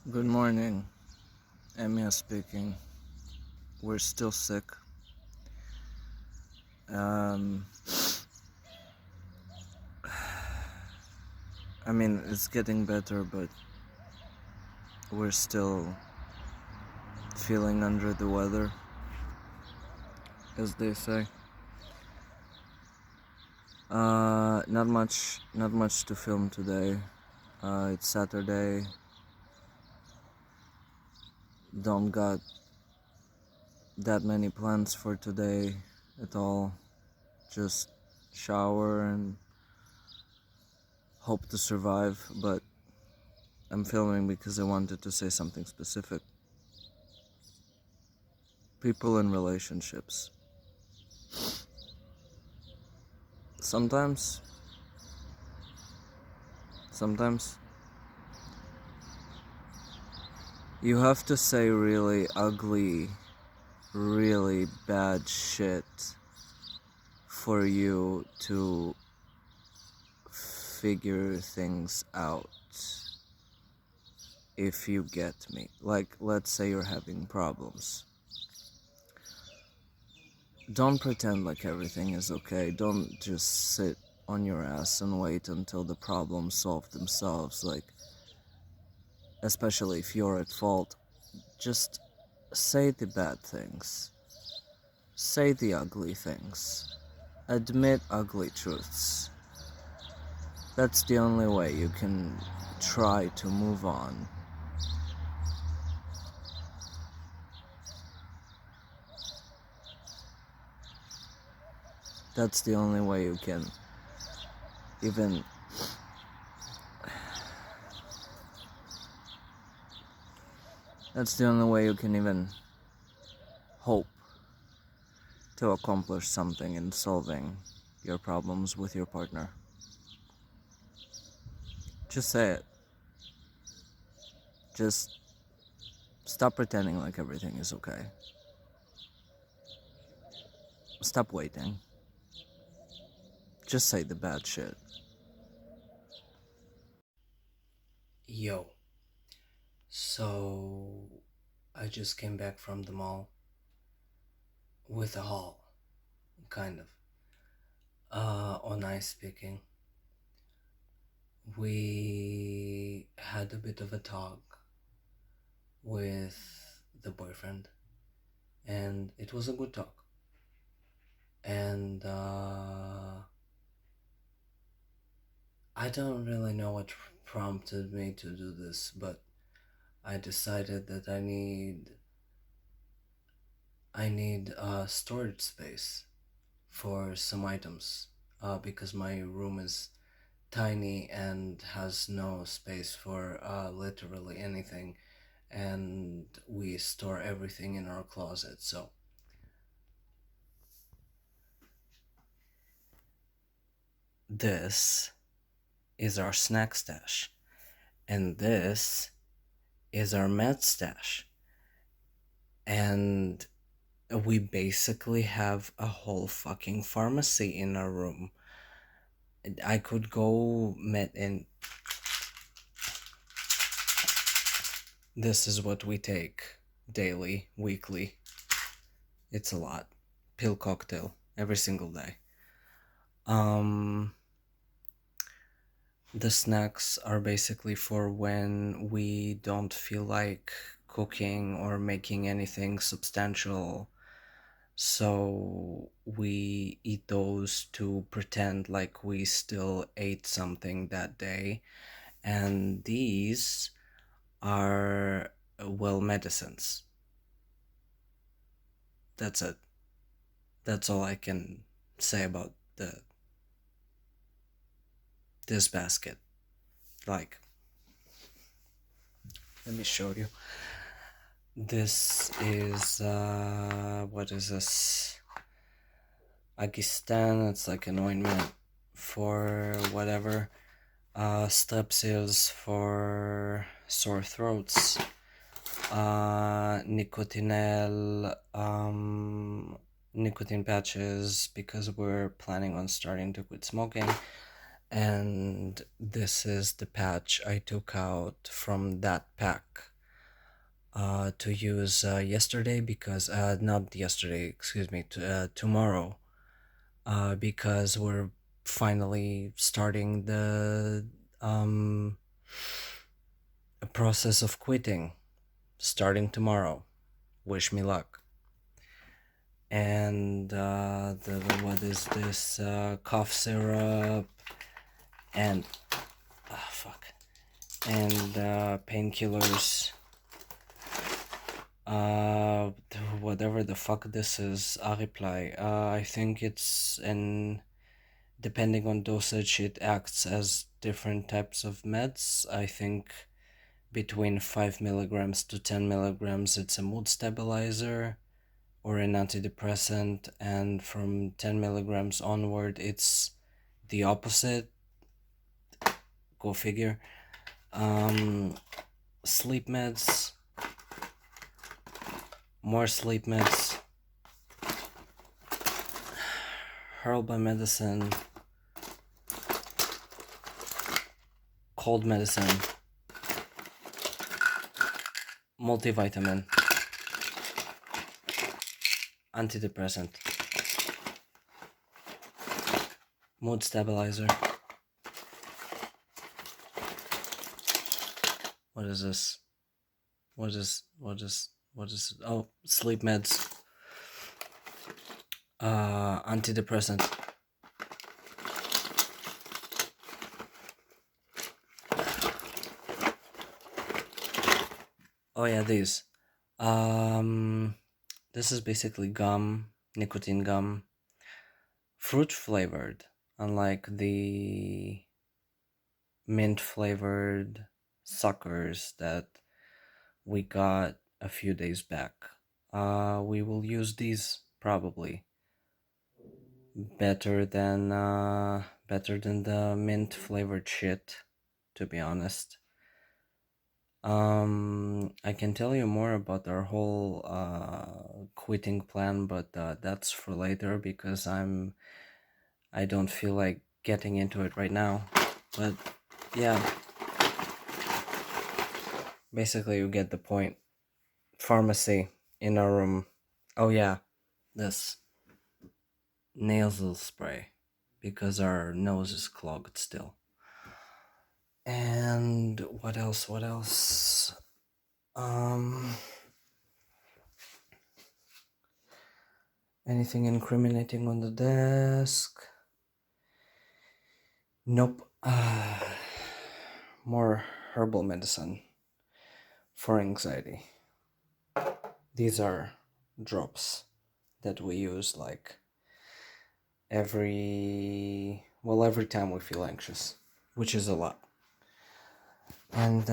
Good morning, Emia speaking. We're still sick. Um, it's getting better, but we're still feeling under the weather, as they say. Not much to film today. It's Saturday. Don't got that many plans for today at all. Just shower and hope to survive, but I'm filming because I wanted to say something specific. People in relationships. Sometimes you have to say really ugly, really bad shit for you to figure things out, if you get me. Like, let's say you're having problems. Don't pretend like everything is okay. Don't just sit on your ass and wait until the problems solve themselves. Like, especially if you're at fault, just say the bad things. Say the ugly things. Admit ugly truths. That's the only way you can try to move on. That's the only way you can even that's the only way you can even hope to accomplish something in solving your problems with your partner. Just say it. Just stop pretending like everything is okay. Stop waiting. Just say the bad shit. Yo, so I just came back from the mall with a haul, kind of. Onai speaking. We had a bit of a talk with the boyfriend, and it was a good talk. And I don't really know what prompted me to do this, but I decided that I need storage space for some items because my room is tiny and has no space for literally anything, and we store everything in our closet. So this is our snack stash, and this is our med stash, and we basically have a whole fucking pharmacy in our room. I could go met in. This is what we take daily, weekly. It's a lot. Pill cocktail every single day. Um, the snacks are basically for when we don't feel like cooking or making anything substantial. So we eat those to pretend like we still ate something that day. And these are, well, medicines. That's it. That's all I can say about this basket. Like, let me show you. This is what is this? Agistan. It's like an ointment for whatever. Strepsils for sore throats. Nicotinell, nicotine patches because we're planning on starting to quit smoking. And this is the patch I took out from that pack to use yesterday because not yesterday, excuse me, tomorrow, because we're finally starting the um, process of quitting, starting tomorrow. Wish me luck. And what is this? Cough syrup and fuck, and painkillers. Uh, Whatever the fuck this is, I reply. I think it's an depending on dosage, it acts as different types of meds. I think between 5 milligrams to 10 milligrams, it's a mood stabilizer or an antidepressant, and from 10 milligrams onward, it's the opposite. Go figure. Sleep meds, more sleep meds, herbal medicine, cold medicine, multivitamin, antidepressant, mood stabilizer. What is this? What is oh, sleep meds, antidepressant, oh yeah, these. This is basically gum, nicotine gum, fruit flavored, unlike the mint flavored suckers that we got a few days back. We will use these probably better than the mint flavored shit, to be honest. I can tell you more about our whole quitting plan, but that's for later because I don't feel like getting into it right now. But yeah, basically you get the point. Pharmacy in our room. Oh yeah, this nasal spray because our nose is clogged still. And what else? What else? Anything incriminating on the desk? Nope. More herbal medicine for anxiety. These are drops that we use like every time we feel anxious, which is a lot. And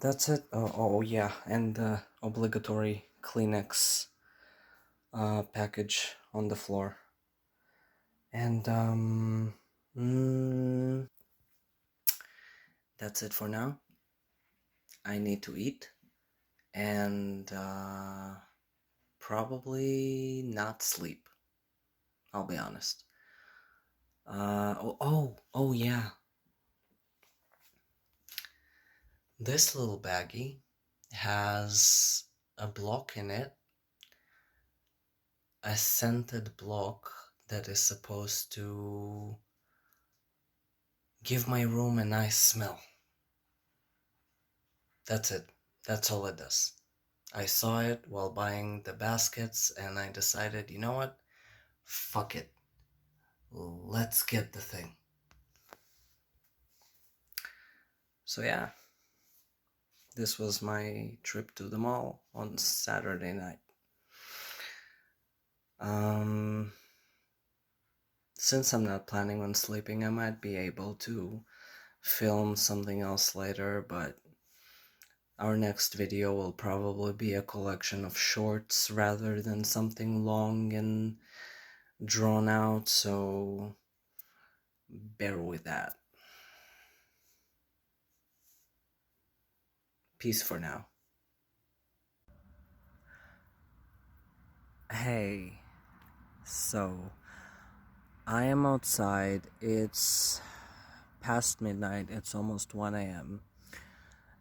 that's it. Oh yeah, and the obligatory Kleenex package on the floor. And that's it for now. I need to eat and probably not sleep. I'll be honest. Oh yeah. This little baggie has a block in it, a scented block that is supposed to give my room a nice smell. That's it. That's all it does. I saw it while buying the baskets and I decided, you know what? Fuck it. Let's get the thing. So yeah, this was my trip to the mall on Saturday night. Since I'm not planning on sleeping, I might be able to film something else later, but our next video will probably be a collection of shorts rather than something long and drawn out, so bear with that. Peace for now. Hey, so I am outside. It's past midnight. It's almost 1 a.m.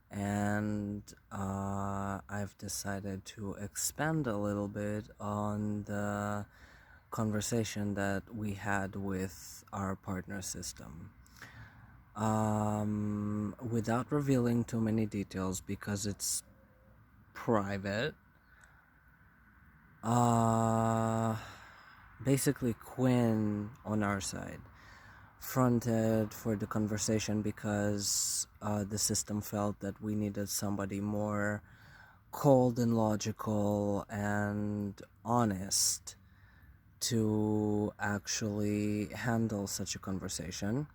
And I've I've decided to expand a little bit on the conversation that we had with our partner system. Without revealing too many details because it's private, basically Quinn on our side fronted for the conversation because the system felt that we needed somebody more cold and logical and honest to actually handle such a conversation.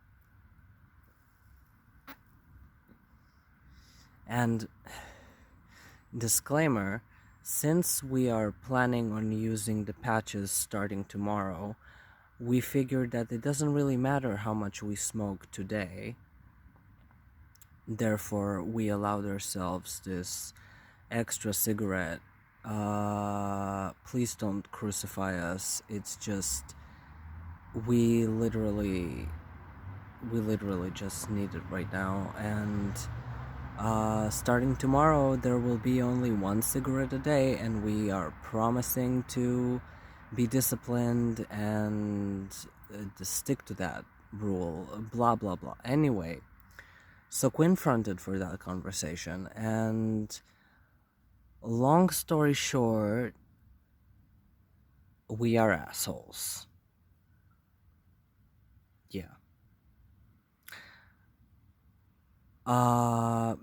And disclaimer, since we are planning on using the patches starting tomorrow, we figured that it doesn't really matter how much we smoke today. Therefore, we allowed ourselves this extra cigarette. Please don't crucify us. It's just we literally just need it right now. And starting tomorrow, there will be only one cigarette a day, and we are promising to be disciplined and to stick to that rule. Blah blah blah. Anyway, so Quinn fronted for that conversation, and long story short, we are assholes. Yeah.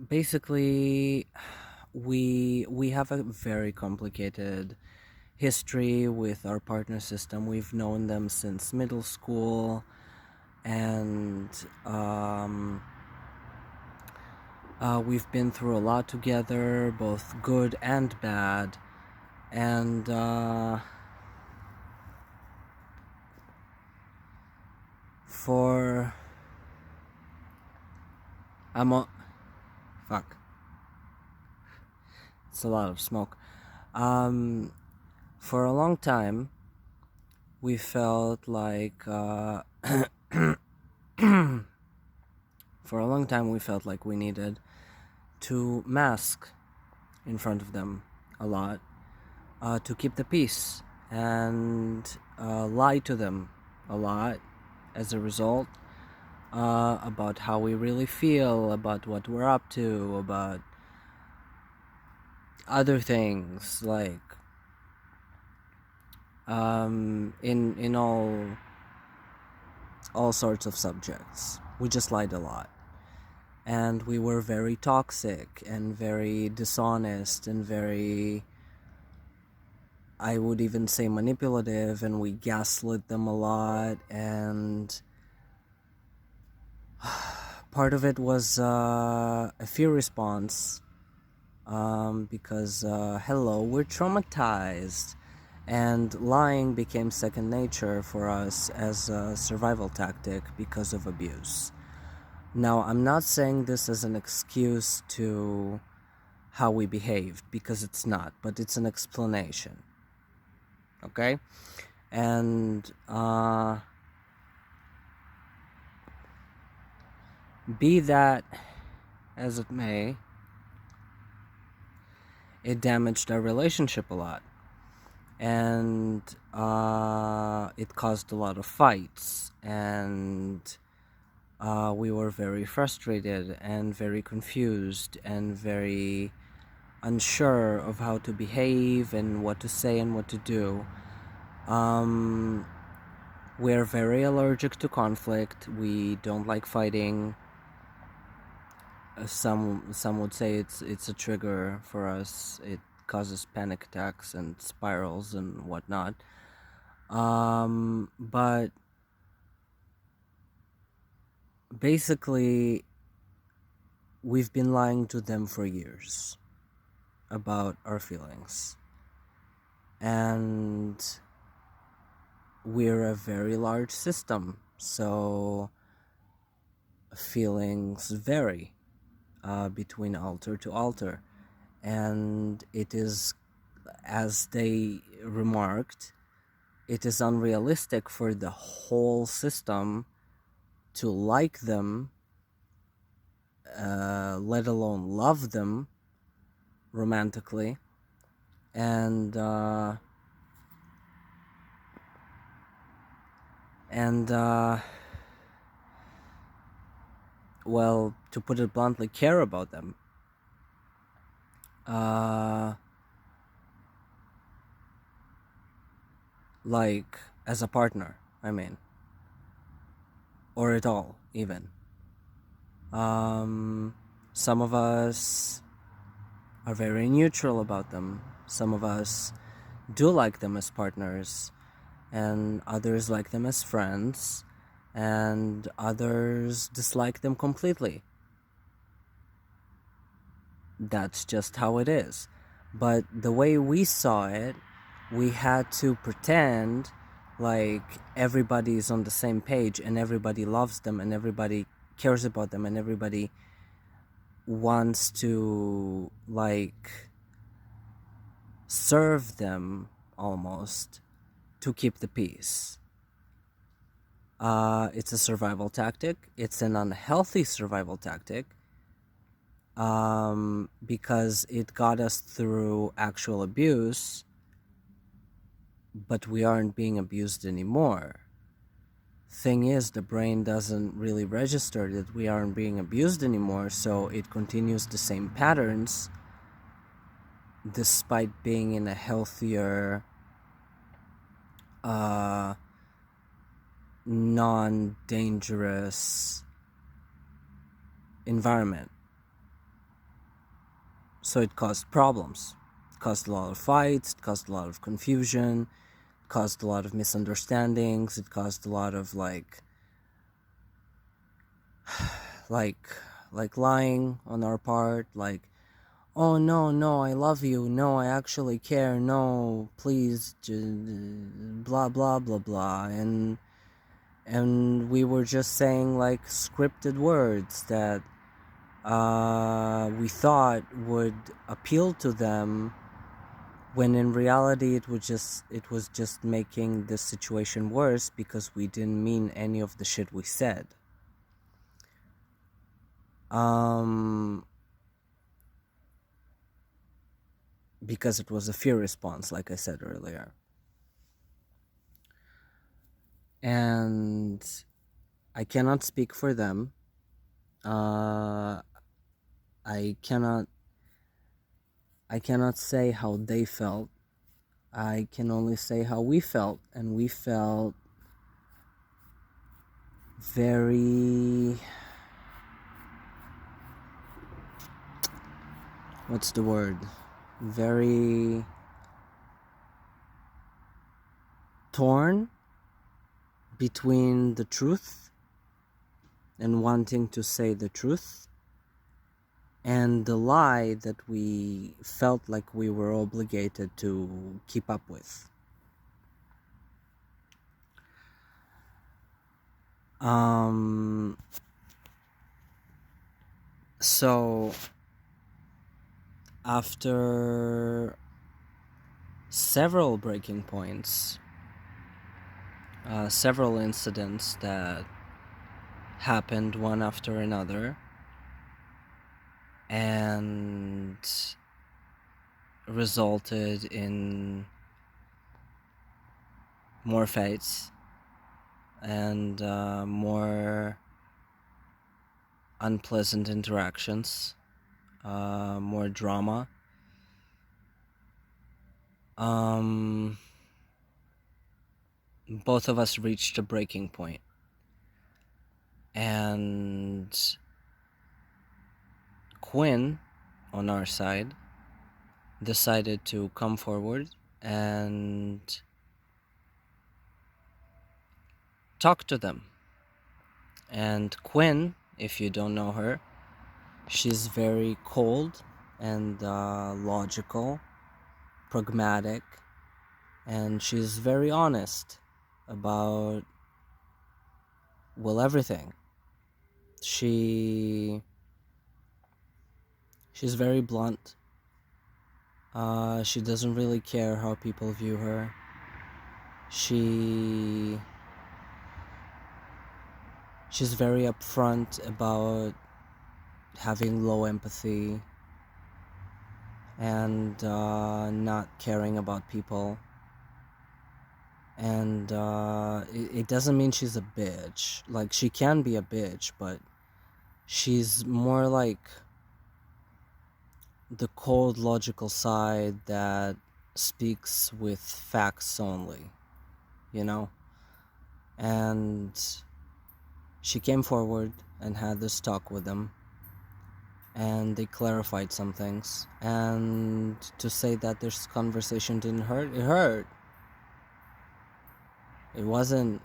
Basically, we have a very complicated history with our partner system. We've known them since middle school, and we've been through a lot together, both good and bad, and for fuck, it's a lot of smoke. For a long time, we felt like for a long time we felt like we needed to mask in front of them a lot, to keep the peace, and lie to them a lot as a result, about how we really feel, about what we're up to, about other things, like in all sorts of subjects. We just lied a lot. And we were very toxic and very dishonest and very, I would even say, manipulative, and we gaslit them a lot. And part of it was a fear response, because hello, we're traumatized, and lying became second nature for us as a survival tactic because of abuse. Now, I'm not saying this as an excuse to how we behaved, because it's not, but it's an explanation. Okay? And be that as it may, it damaged our relationship a lot. And it caused a lot of fights, and we were very frustrated and very confused and very unsure of how to behave and what to say and what to do. We're very allergic to conflict. We don't like fighting. Some would say it's a trigger for us. It causes panic attacks and spirals and whatnot. But basically, we've been lying to them for years about our feelings. And we're a very large system, so feelings vary between altar to altar. And it is, as they remarked, it is unrealistic for the whole system to like them, let alone love them, romantically, and well, to put it bluntly, care about them. Like, as a partner, I mean, or at all, even. Some of us are very neutral about them. Some of us do like them as partners, and others like them as friends, and others dislike them completely. That's just how it is. But the way we saw it, we had to pretend like everybody's on the same page and everybody loves them and everybody cares about them and everybody wants to like serve them almost to keep the peace. It's a survival tactic. It's an unhealthy survival tactic, because it got us through actual abuse, but we aren't being abused anymore. Thing is, the brain doesn't really register that we aren't being abused anymore, so it continues the same patterns despite being in a healthier, non-dangerous environment. So it caused problems. It caused a lot of fights, it caused a lot of confusion, it caused a lot of misunderstandings, it caused a lot of like lying on our part, like, oh no, I love you, no, I actually care, no, please, blah blah blah blah, and we were just saying like scripted words that we thought would appeal to them, when in reality it was just making the situation worse because we didn't mean any of the shit we said. Because it was a fear response, like I said earlier. And I cannot speak for them. I cannot say how they felt. I can only say how we felt, and we felt very, what's the word? Very torn between the truth and wanting to say the truth and the lie that we felt like we were obligated to keep up with. So after several breaking points, several incidents that happened one after another, and resulted in more fights and more unpleasant interactions, more drama. Both of us reached a breaking point, and Quinn, on our side, decided to come forward and talk to them. And Quinn, if you don't know her, she's very cold and logical, pragmatic, and she's very honest about, well, everything. She's very blunt. She doesn't really care how people view her. She's very upfront about having low empathy, and not caring about people. And it doesn't mean she's a bitch. Like, she can be a bitch, but she's more like the cold, logical side that speaks with facts only, you know? And she came forward and had this talk with them, and they clarified some things. And to say that this conversation didn't hurt, it hurt. It wasn't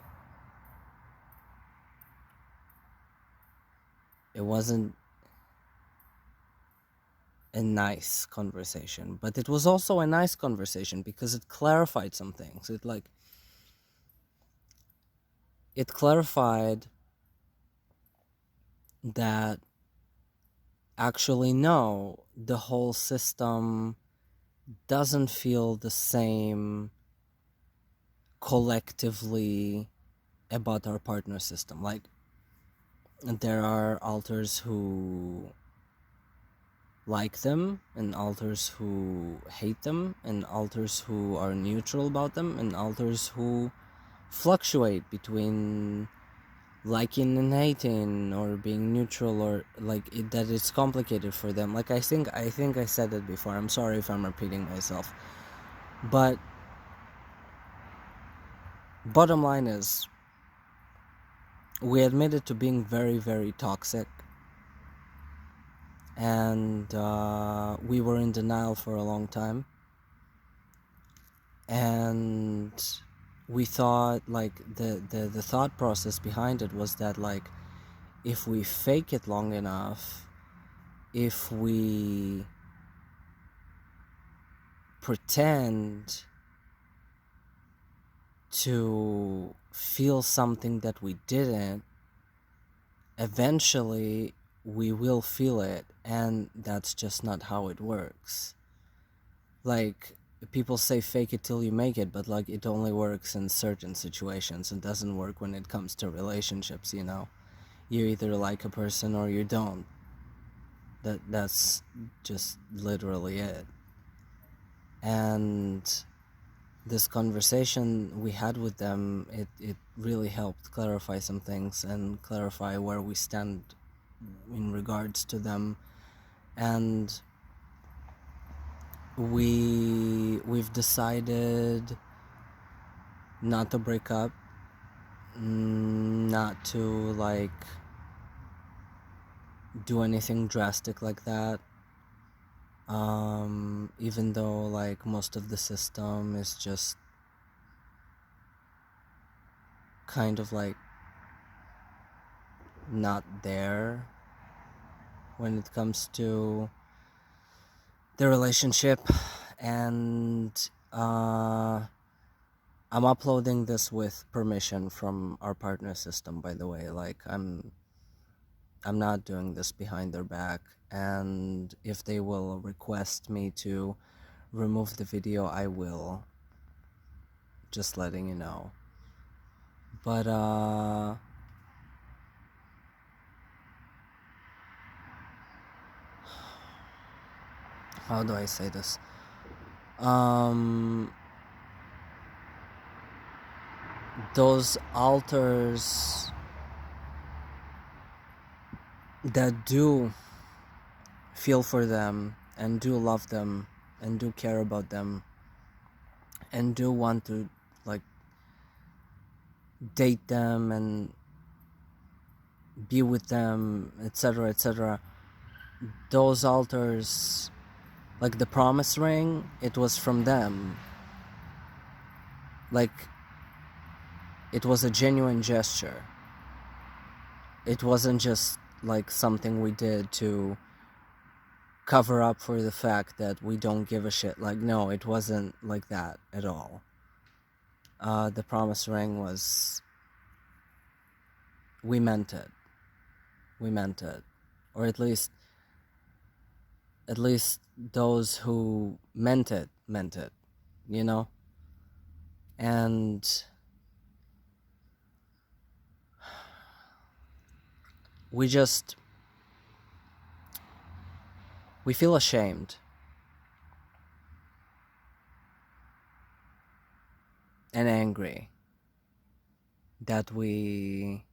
a nice conversation, but it was also a nice conversation because it clarified some things. It clarified that actually, no, the whole system doesn't feel the same collectively about our partner system. Like, there are alters who like them, and alters who hate them, and alters who are neutral about them, and alters who fluctuate between liking and hating, or being neutral, or like that it's complicated for them. Like, I think I said it before. I'm sorry if I'm repeating myself, but bottom line is, we admitted to being very, very toxic, and we were in denial for a long time, and we thought, like, the thought process behind it was that, like, if we fake it long enough, if we pretend to feel something that we didn't, eventually we will feel it, and that's just not how it works. Like, people say fake it till you make it, but like, it only works in certain situations. It doesn't work when it comes to relationships, you know? You either like a person or you don't. That's just literally it. And this conversation we had with them, it really helped clarify some things and clarify where we stand in regards to them. And we've decided not to break up, not to like do anything drastic like that, even though like most of the system is just kind of like not there when it comes to the relationship. And I'm uploading this with permission from our partner system, by the way. Like, I'm not doing this behind their back, and if they will request me to remove the video, I will. Just letting you know. But how do I say this? Those alters that do feel for them and do love them and do care about them and do want to like date them and be with them, etc., etc., those alters, like the promise ring, it was from them. Like, it was a genuine gesture. It wasn't just like something we did to cover up for the fact that we don't give a shit. Like, no, it wasn't like that at all. The promise ring was, we meant it. We meant it. Or at least those who meant it, you know? And we feel ashamed and angry that we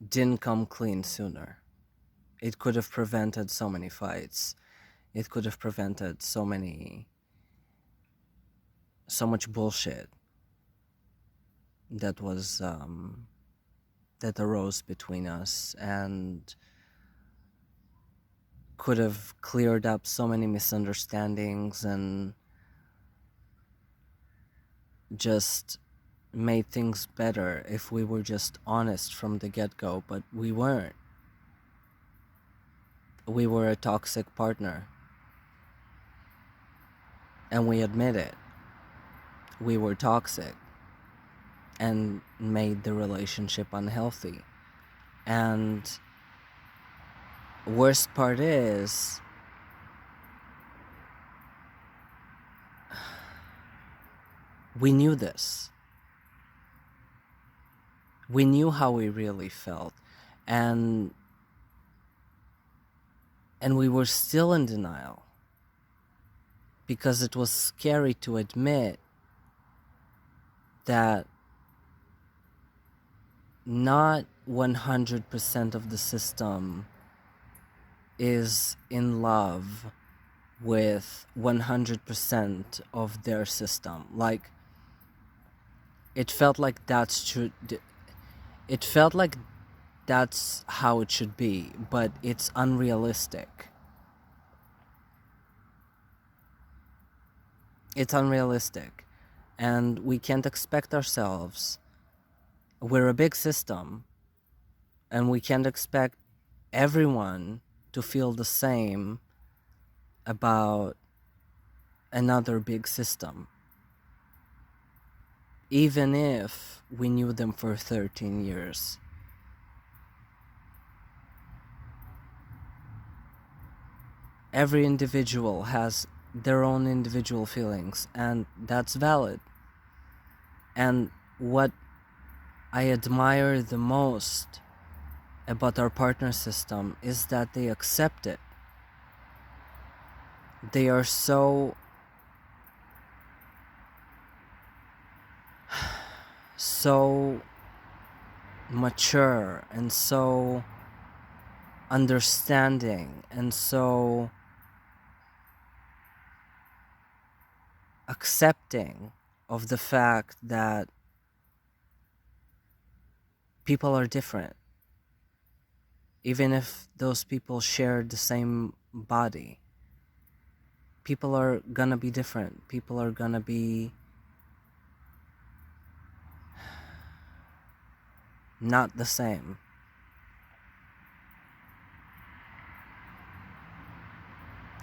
didn't come clean sooner. It could have prevented so many fights. It could have prevented so much bullshit that was that arose between us, and could have cleared up so many misunderstandings and just made things better if we were just honest from the get-go, but we weren't. We were a toxic partner, and we admit it. We were toxic and made the relationship unhealthy. And worst part is, we knew this. We knew how we really felt, and we were still in denial because it was scary to admit that not 100% of the system is in love with 100% of their system. Like, it felt like that's true. It felt like that's how it should be, but it's unrealistic. It's unrealistic. And we can't expect ourselves. We're a big system, and we can't expect everyone to feel the same about another big system, even if we knew them for 13 years. Every individual has their own individual feelings, and that's valid. And what I admire the most about our partner system is that they accept it. They are so mature and so understanding and so accepting of the fact that people are different, even if those people share the same body. People are gonna be different. People are gonna be not the same.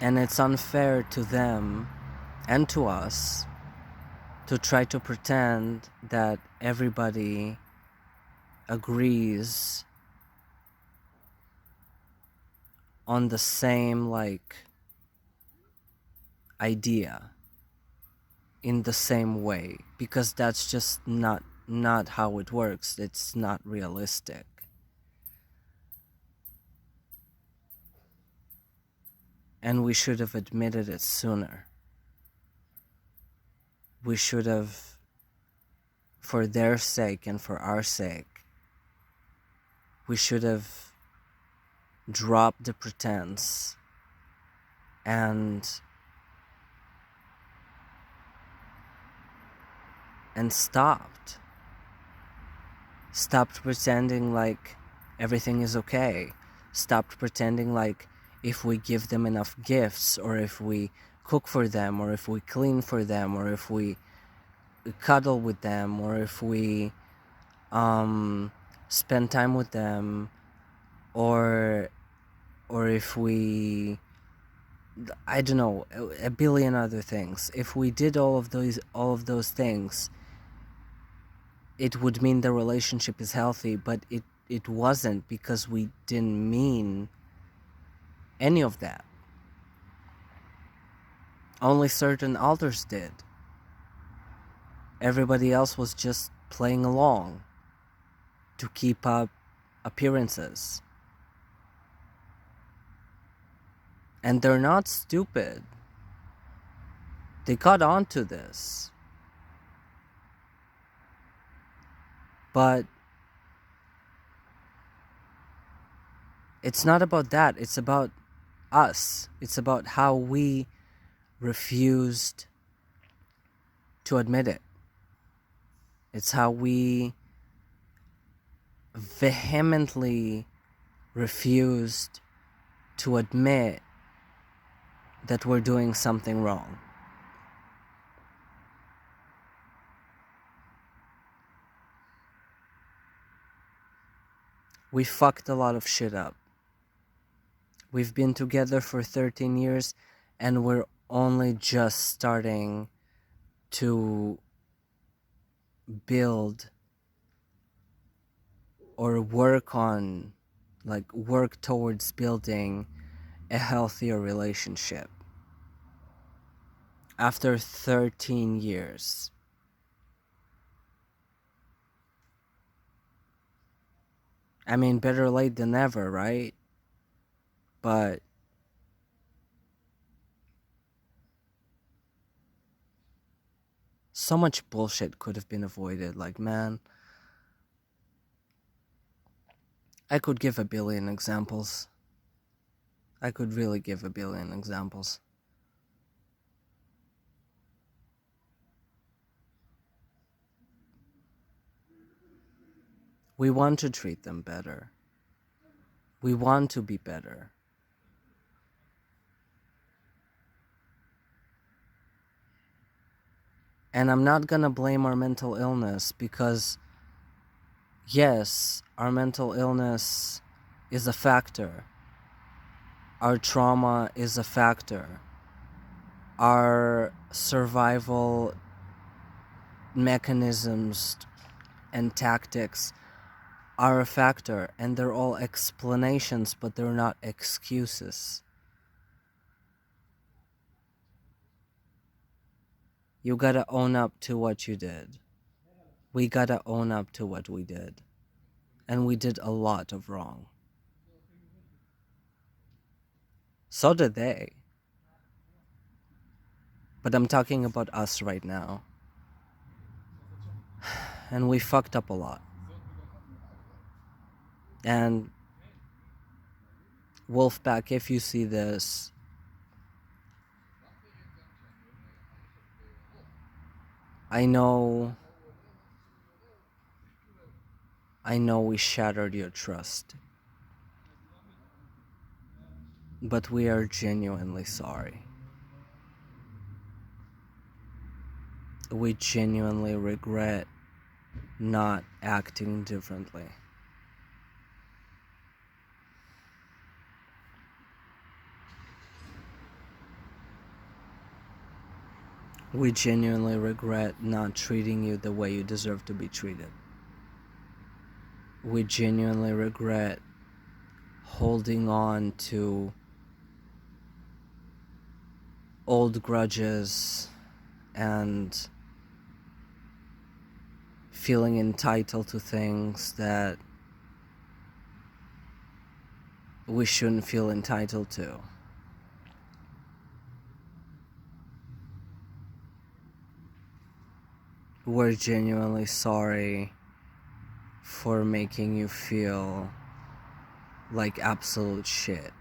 And it's unfair to them and to us to try to pretend that everybody agrees on the same, like, idea in the same way, because that's just not how it works. It's not realistic. And we should have admitted it sooner. We should have, for their sake and for our sake, we should have dropped the pretense and stopped pretending like everything is okay. Stopped pretending like if we give them enough gifts, or if we cook for them, or if we clean for them, or if we cuddle with them, or if we spend time with them, or if we, I don't know, a billion other things. If we did all of those things, it would mean the relationship is healthy, but it wasn't, because we didn't mean any of that. Only certain others did. Everybody else was just playing along to keep up appearances. And they're not stupid. They caught on to this. But it's not about that. It's about us. It's about how we refused to admit it. It's how we vehemently refused to admit that we're doing something wrong. We fucked a lot of shit up. We've been together for 13 years and we're only just starting to build or work towards building a healthier relationship. After 13 years. I mean, better late than never, right? But so much bullshit could have been avoided. Like, man, I could give a billion examples. I could really give a billion examples. We want to treat them better. We want to be better. And I'm not gonna blame our mental illness because, yes, our mental illness is a factor. Our trauma is a factor. Our survival mechanisms and tactics are a factor, and they're all explanations, but they're not excuses. You gotta own up to what you did. We gotta own up to what we did. And we did a lot of wrong. So did they. But I'm talking about us right now. And we fucked up a lot. And Wolfpack, if you see this, I know we shattered your trust. But we are genuinely sorry. We genuinely regret not acting differently. We genuinely regret not treating you the way you deserve to be treated. We genuinely regret holding on to old grudges and feeling entitled to things that we shouldn't feel entitled to. We're genuinely sorry for making you feel like absolute shit.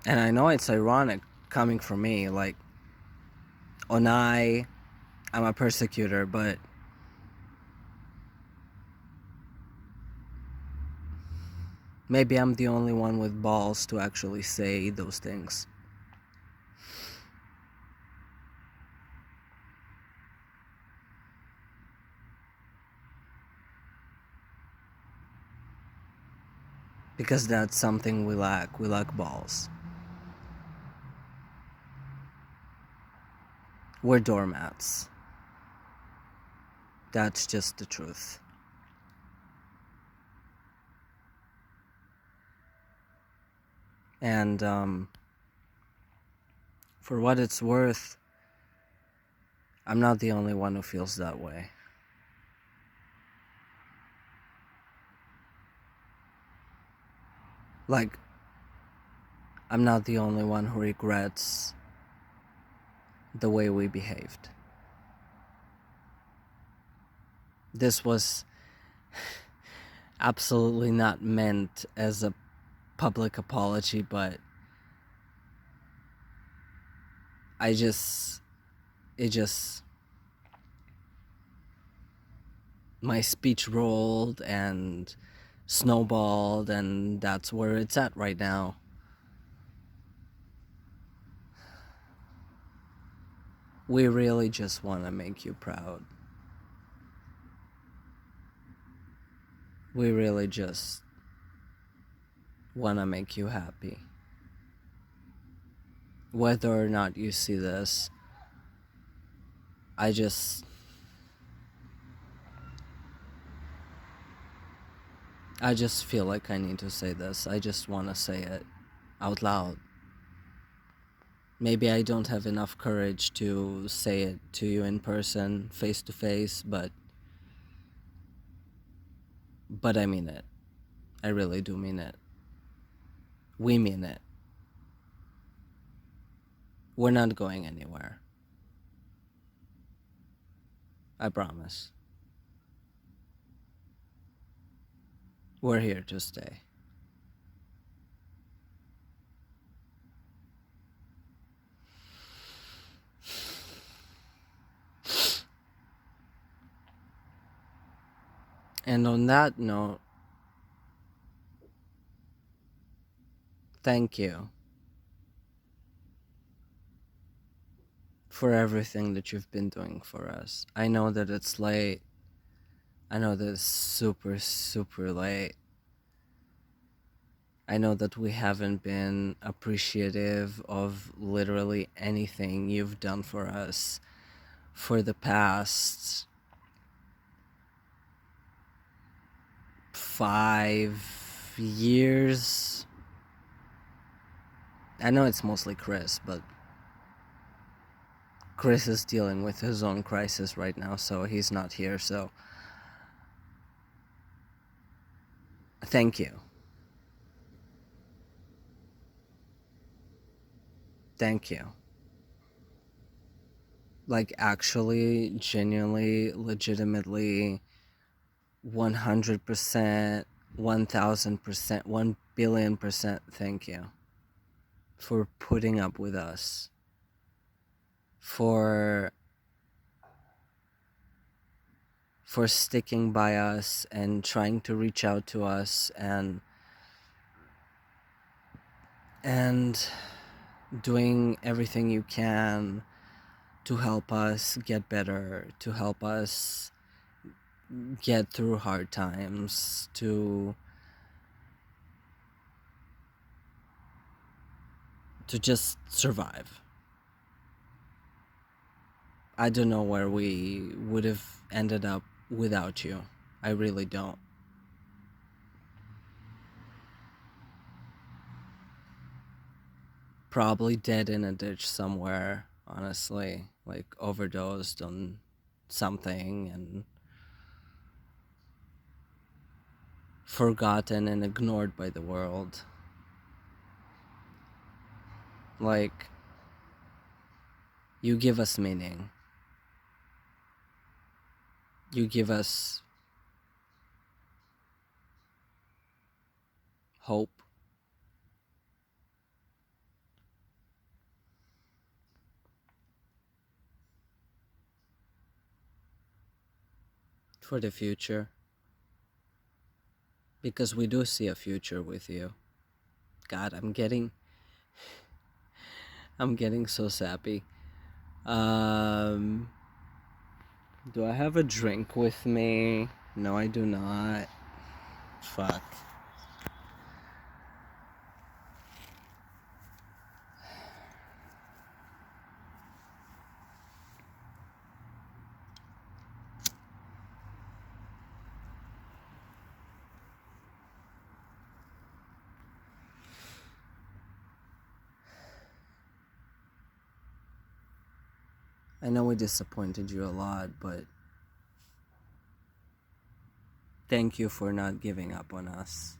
And I know it's ironic coming from me, like, Onai, I'm a persecutor, but maybe I'm the only one with balls to actually say those things. Because that's something we lack. We lack balls. We're doormats. That's just the truth. And for what it's worth, I'm not the only one who feels that way. Like, I'm not the only one who regrets the way we behaved. This was absolutely not meant as a public apology, but it just, my speech rolled and snowballed, and that's where it's at right now. We really just want to make you proud. We really just want to make you happy. Whether or not you see this, I just feel like I need to say this. I just want to say it out loud. Maybe I don't have enough courage to say it to you in person, face to face, but I mean it. I really do mean it. We mean it. We're not going anywhere. I promise. We're here to stay. And on that note, thank you for everything that you've been doing for us. I know that it's late. I know that it's super, super late. I know that we haven't been appreciative of literally anything you've done for us for the past 5 years. I know it's mostly Chris, but Chris is dealing with his own crisis right now, so he's not here, so thank you. Thank you. Like, actually, genuinely, legitimately, 100%, 1000%, 1,000,000,000% thank you for putting up with us, for sticking by us and trying to reach out to us and doing everything you can to help us get better, to help us get through hard times, to just survive. I don't know where we would have ended up without you. I really don't. Probably dead in a ditch somewhere, honestly, like overdosed on something and forgotten and ignored by the world. Like, you give us meaning. You give us hope. For the future. Because we do see a future with you. God, I'm getting so sappy. Do I have a drink with me? No, I do not. Fuck. I know we disappointed you a lot, but thank you for not giving up on us.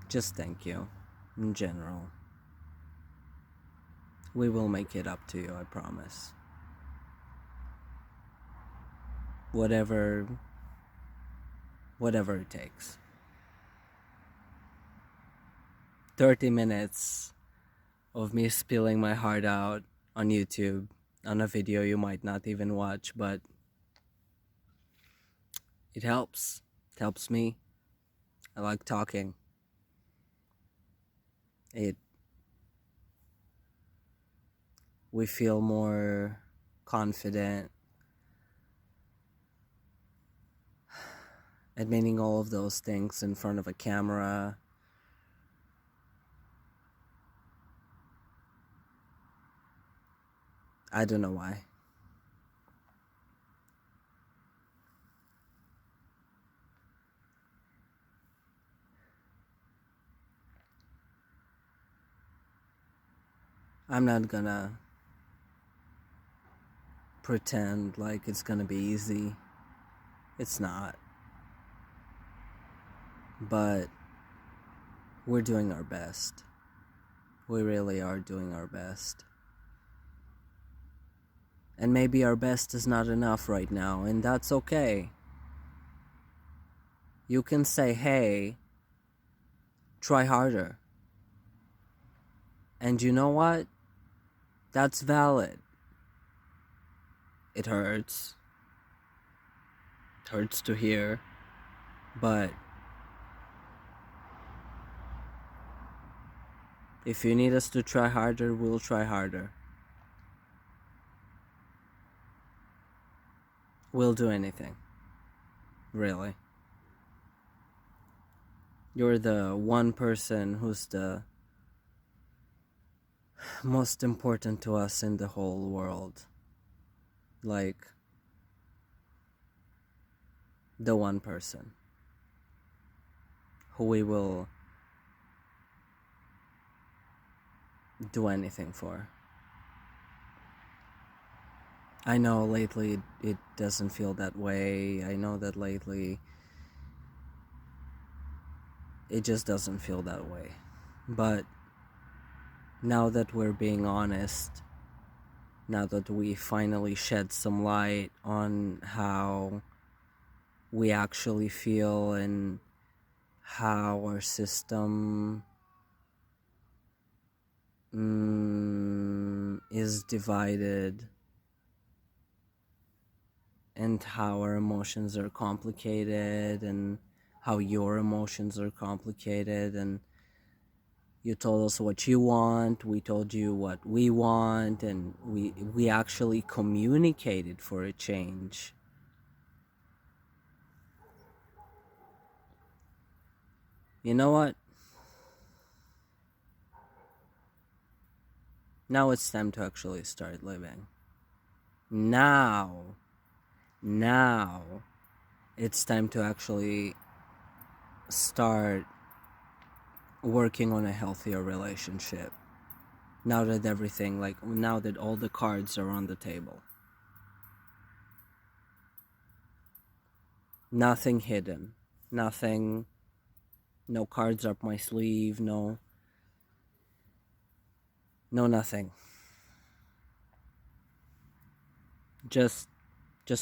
Just thank you, in general. We will make it up to you, I promise. Whatever it takes. 30 minutes of me spilling my heart out on YouTube, on a video you might not even watch, but it helps. It helps me. I like talking. We feel more confident admitting all of those things in front of a camera. I don't know why. I'm not gonna pretend like it's gonna be easy. It's not. But we're doing our best. We really are doing our best. And maybe our best is not enough right now, and that's okay. You can say, hey, try harder. And you know what? That's valid. It hurts. It hurts to hear. But if you need us to try harder, we'll try harder. We'll do anything. Really. You're the one person who's the most important to us in the whole world. Like, the one person who we will do anything for. I know lately it doesn't feel that way. I know that lately it just doesn't feel that way. But now that we're being honest, now that we finally shed some light on how we actually feel and how our system is divided and how our emotions are complicated and how your emotions are complicated, and you told us what you want, we told you what we want, and we actually communicated for a change. You know what? Now it's time to actually start living. Now it's time to actually start working on a healthier relationship. Now that all the cards are on the table. Nothing hidden. Nothing, no cards up my sleeve, no nothing. Just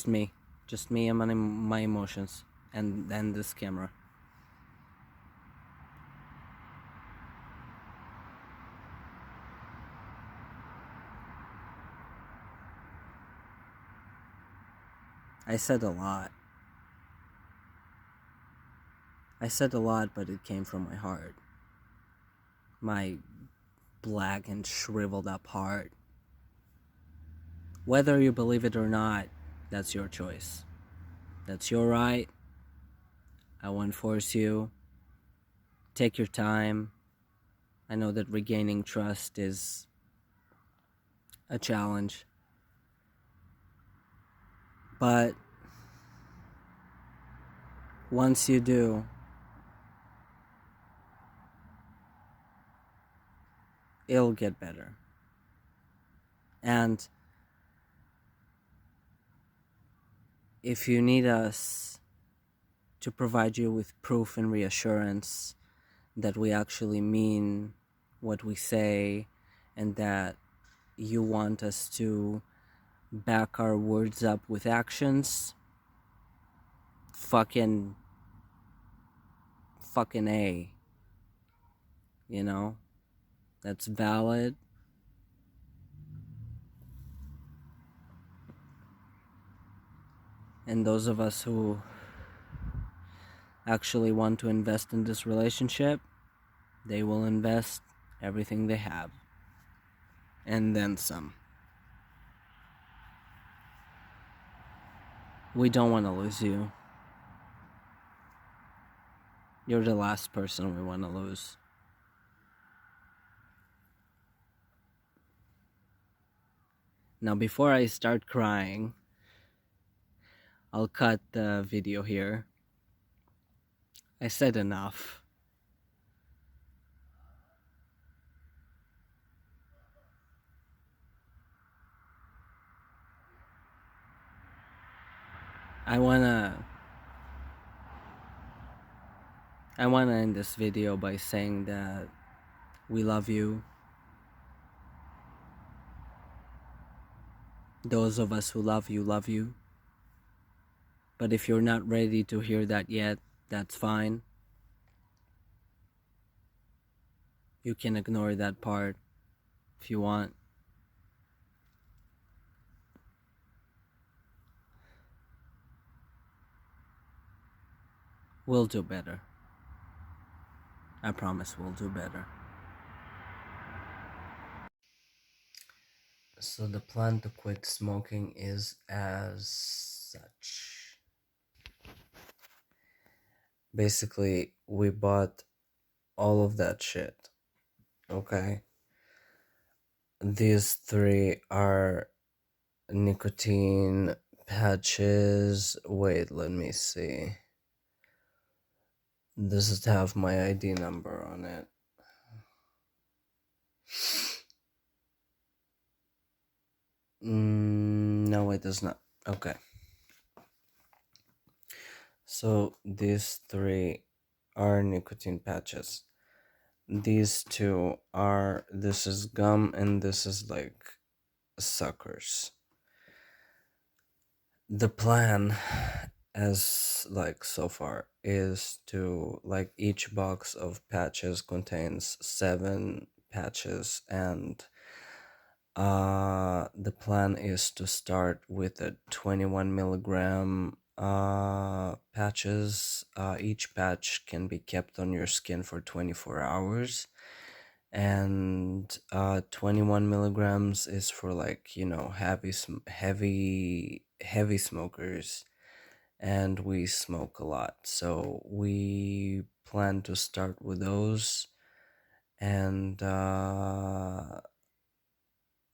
me. Just me and my emotions and this camera. I said a lot. But it came from my heart. My black and shriveled up heart. Whether you believe it or not, that's your choice. That's your right. I won't force you. Take your time. I know that regaining trust is a challenge. But once you do, it'll get better. And if you need us to provide you with proof and reassurance that we actually mean what we say, and that you want us to back our words up with actions, fucking fucking A, you know? That's valid. And those of us who actually want to invest in this relationship, they will invest everything they have. And then some. We don't want to lose you. You're the last person we want to lose. Now, before I start crying, I'll cut the video here. I said enough. I wanna end this video by saying that we love you. Those of us who love you love you. But if you're not ready to hear that yet, that's fine. You can ignore that part if you want. We'll do better. I promise we'll do better. So the plan to quit smoking is as such. Basically, we bought all of that shit. Okay? These three are nicotine patches. Wait, let me see. Does it have my ID number on it? No, it does not. Okay. So these three are nicotine patches. These two are, this is gum and this is like suckers. The plan, as like so far, is to, like, each box of patches contains 7 patches, and the plan is to start with a 21 milligram patches. Each patch can be kept on your skin for 24 hours, and 21 milligrams is for, like, heavy smokers, and we smoke a lot, so we plan to start with those. And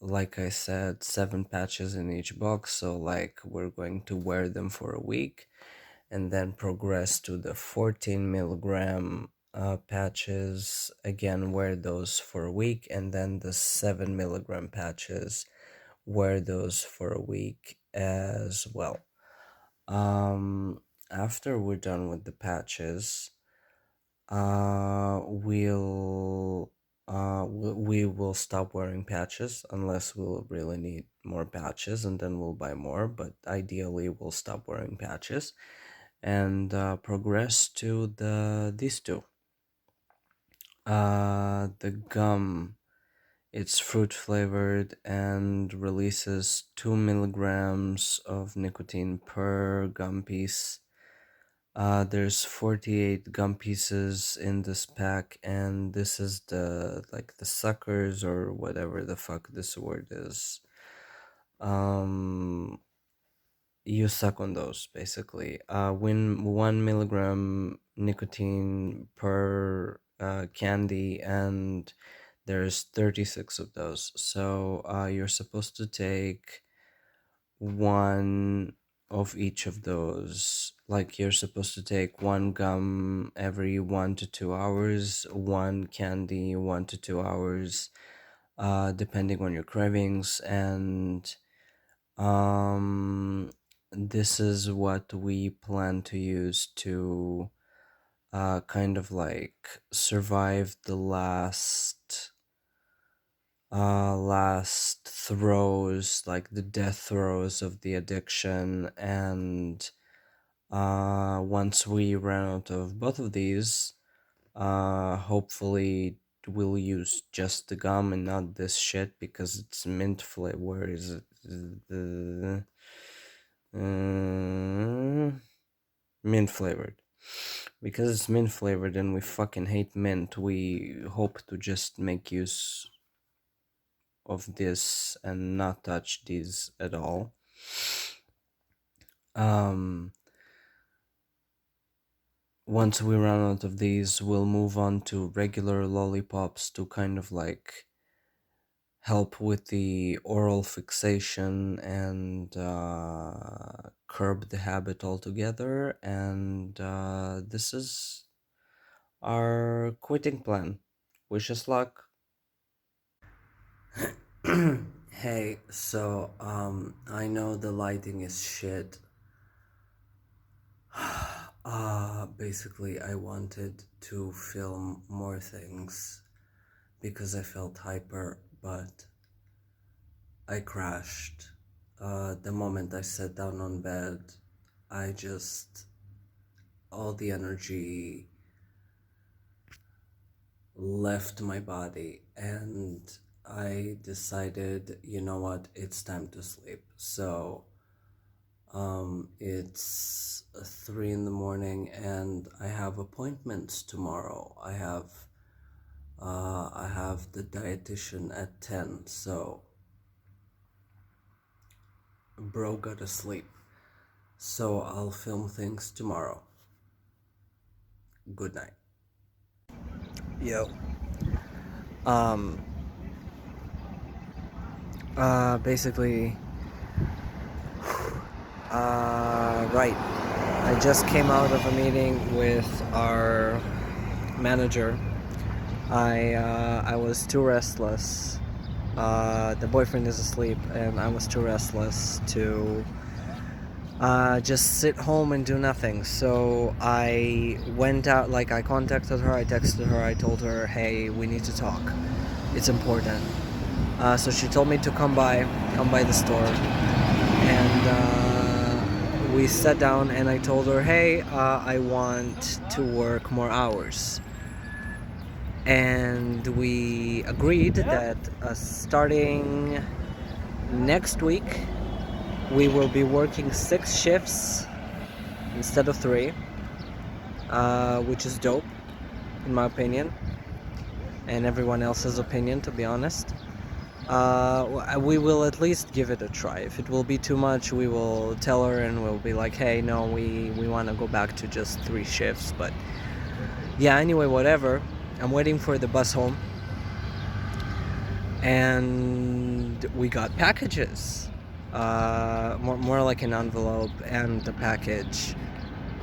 like I said, 7 patches in each box, so like we're going to wear them for a week and then progress to the 14 milligram patches, again wear those for a week, and then the 7 milligram patches, wear those for a week as well. After we're done with the patches, we will stop wearing patches unless we'll really need more patches, and then we'll buy more, but ideally we'll stop wearing patches and progress to these two. The gum, it's fruit flavored and releases 2 milligrams of nicotine per gum piece. There's 48 gum pieces in this pack, and this is the suckers, or whatever the fuck this word is. You suck on those, basically. When 1 milligram nicotine per candy, and there's 36 of those. So you're supposed to take one of each of those. Like, you're supposed to take 1 gum every 1 to 2 hours, 1 candy 1 to 2 hours, depending on your cravings. And this is what we plan to use to kind of like survived the last throes, like the death throes of the addiction. And once we run out of both of these, hopefully we'll use just the gum and not this shit because it's mint flavor. Where is it? Mint flavored. Because it's mint flavored and we fucking hate mint, we hope to just make use of this and not touch these at all. Once we run out of these, we'll move on to regular lollipops to kind of like help with the oral fixation and curb the habit altogether. And this is our quitting plan. Wish us luck. Hey, so I know the lighting is shit. Basically I wanted to film more things because I felt hyper, but I crashed. The moment I sat down on bed, I just, all the energy left my body and I decided, you know what, it's time to sleep. So it's 3 in the morning and I have appointments tomorrow. I have the dietitian at 10, so bro gotta sleep. So I'll film things tomorrow. Good night. Yo. Basically, right. I just came out of a meeting with our manager. I was too restless. The boyfriend is asleep, and I was too restless to just sit home and do nothing. So I went out, like I contacted her, I texted her, I told her, hey, we need to talk. It's important. So she told me to come by the store, and we sat down and I told her, hey, I want to work more hours. And we agreed that starting next week, we will be working 6 shifts instead of 3, which is dope, in my opinion, and everyone else's opinion, to be honest. We will at least give it a try. If it will be too much, we will tell her and we'll be like, hey, no, we want to go back to just 3 shifts. But yeah, anyway, whatever. I'm waiting for the bus home, and we got packages, more like an envelope and a package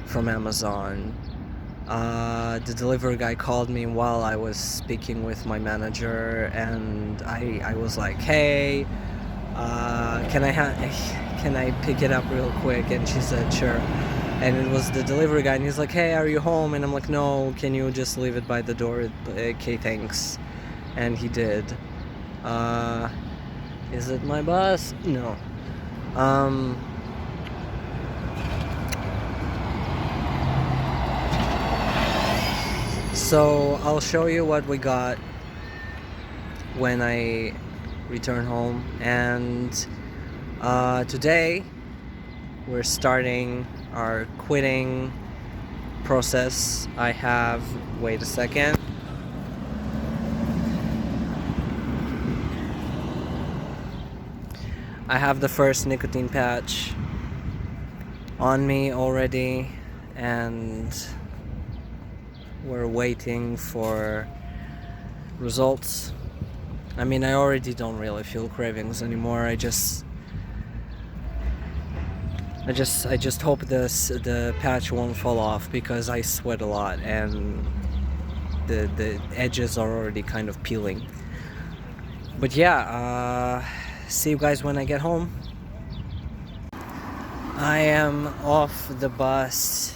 from Amazon. The delivery guy called me while I was speaking with my manager, and I was like, hey, can I pick it up real quick? And she said, sure. And it was the delivery guy, and he's like, hey, are you home? And I'm like, no, can you just leave it by the door? Okay, thanks. And he did. Is it my bus? No. So I'll show you what we got when I return home. And today we're starting our quitting process. I have, wait a second. I have the first nicotine patch on me already, and we're waiting for results. I mean, I already don't really feel cravings anymore. I just hope the patch won't fall off because I sweat a lot and the edges are already kind of peeling. But yeah, see you guys when I get home. I am off the bus.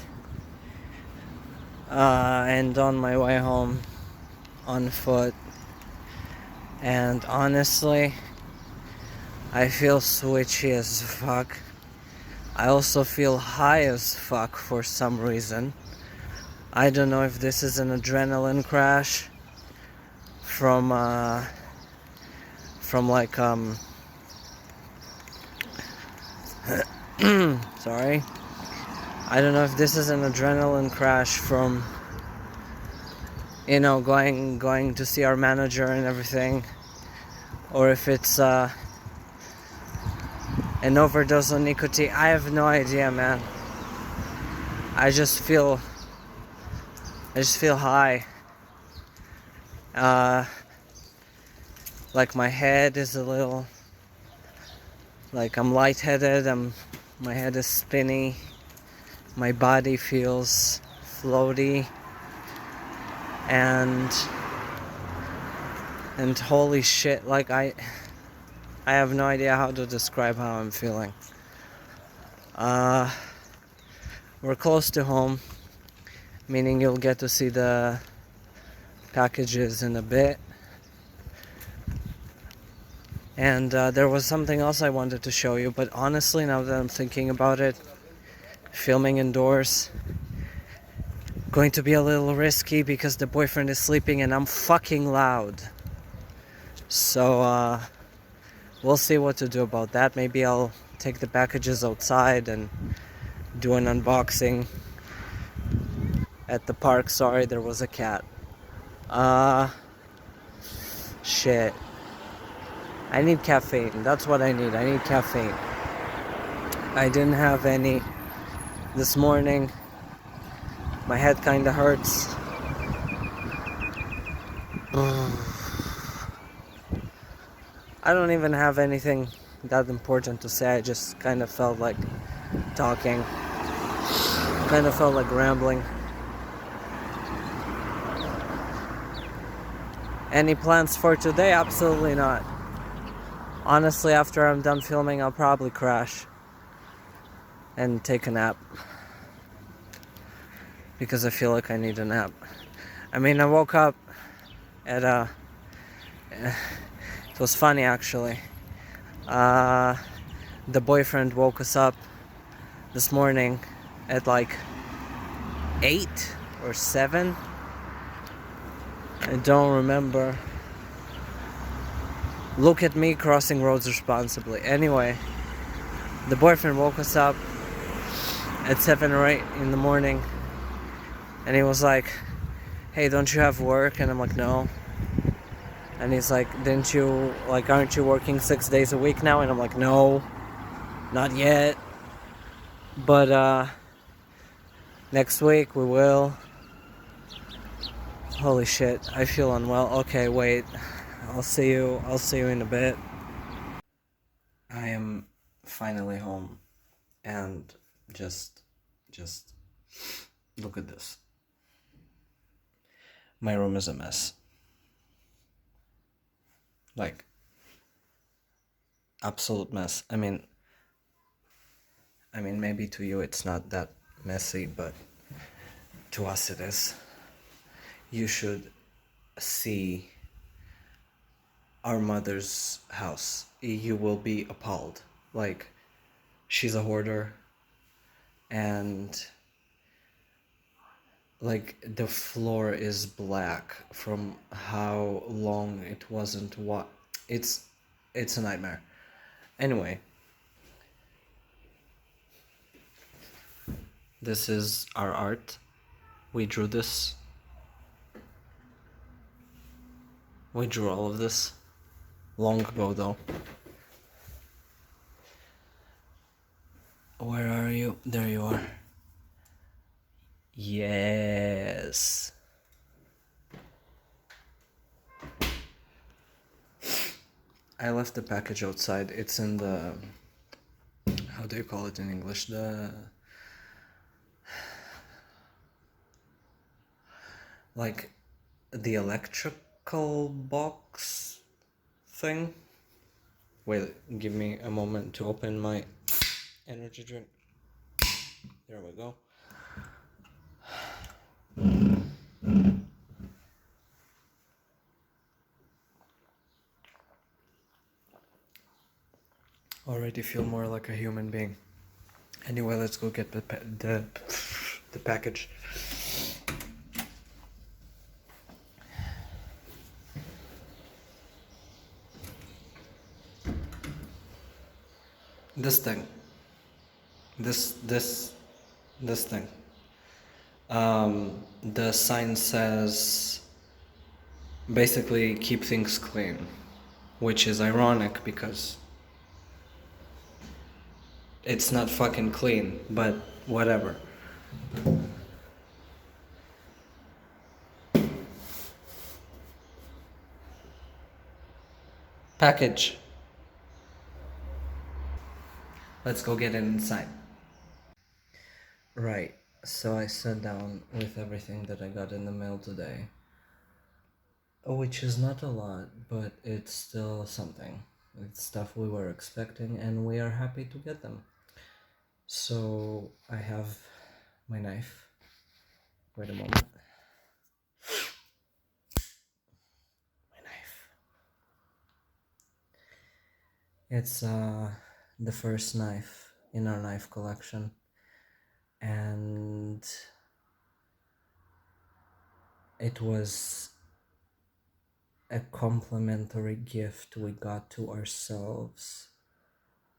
and on my way home on foot. And honestly, I feel switchy as fuck. I also feel high as fuck for some reason. I don't know if this is an adrenaline crash from like sorry. I don't know if this is an adrenaline crash from going to see our manager and everything, or if it's an overdose on nicotine. I have no idea, man. I just feel high. Like my head is a little, like I'm lightheaded. My head is spinny. My body feels floaty, and holy shit, like I have no idea how to describe how I'm feeling. We're close to home, meaning you'll get to see the packages in a bit. And there was something else I wanted to show you, but honestly, now that I'm thinking about it, filming indoors going to be a little risky because the boyfriend is sleeping and I'm fucking loud. So we'll see what to do about that. Maybe I'll take the packages outside and do an unboxing at the park. Sorry, there was a cat. Shit. I need caffeine. That's what I need. I need caffeine. I didn't have any this morning. My head kinda hurts. I don't even have anything that important to say. I just kind of felt like talking. Kind of felt like rambling. Any plans for today? Absolutely not. Honestly, after I'm done filming, I'll probably crash and take a nap. Because I feel like I need a nap. I mean, I woke up at it was funny actually. The boyfriend woke us up this morning at like 8 or 7. I don't remember. Look at me crossing roads responsibly. Anyway, the boyfriend woke us up at 7 or 8 in the morning, and he was like, "Hey, don't you have work?" And I'm like, "No." And he's like, aren't you working 6 days a week now? And I'm like, "No, not yet. But next week we will." Holy shit, I feel unwell. Okay, wait. I'll see you in a bit. I am finally home, and just look at this. My room is a mess. Like, absolute mess. I mean maybe to you it's not that messy, but to us it is. You should see our mother's house. You will be appalled. Like, she's a hoarder, and like the floor is black from how long it wasn't it's a nightmare. Anyway, this is our art. We drew this. We drew all of this long ago though. Where are you? There you are. Yes. I left the package outside. It's in the, how do you call it in English? Like the electrical box thing. Wait, give me a moment to open my energy drink. There we go. Already feel more like a human being. Anyway, let's go get the package. This thing. This thing. The sign says basically keep things clean, which is ironic because it's not fucking clean, but whatever. Package. Let's go get it inside. Right, so I sat down with everything that I got in the mail today, which is not a lot, but it's still something. It's stuff we were expecting, and we are happy to get them. So I have my knife. Wait a moment. My knife. It's the first knife in our knife collection, and it was a complimentary gift we got to ourselves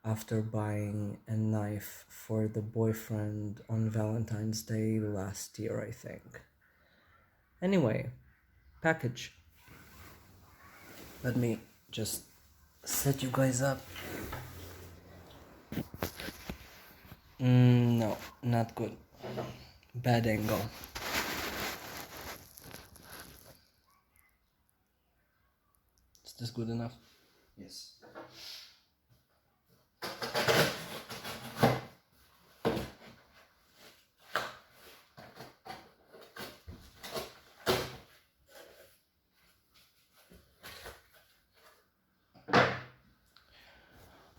after buying a knife for the boyfriend on Valentine's Day last year, I think. Anyway, package. Let me just set you guys up. No, not good. Bad angle. Is this good enough? Yes.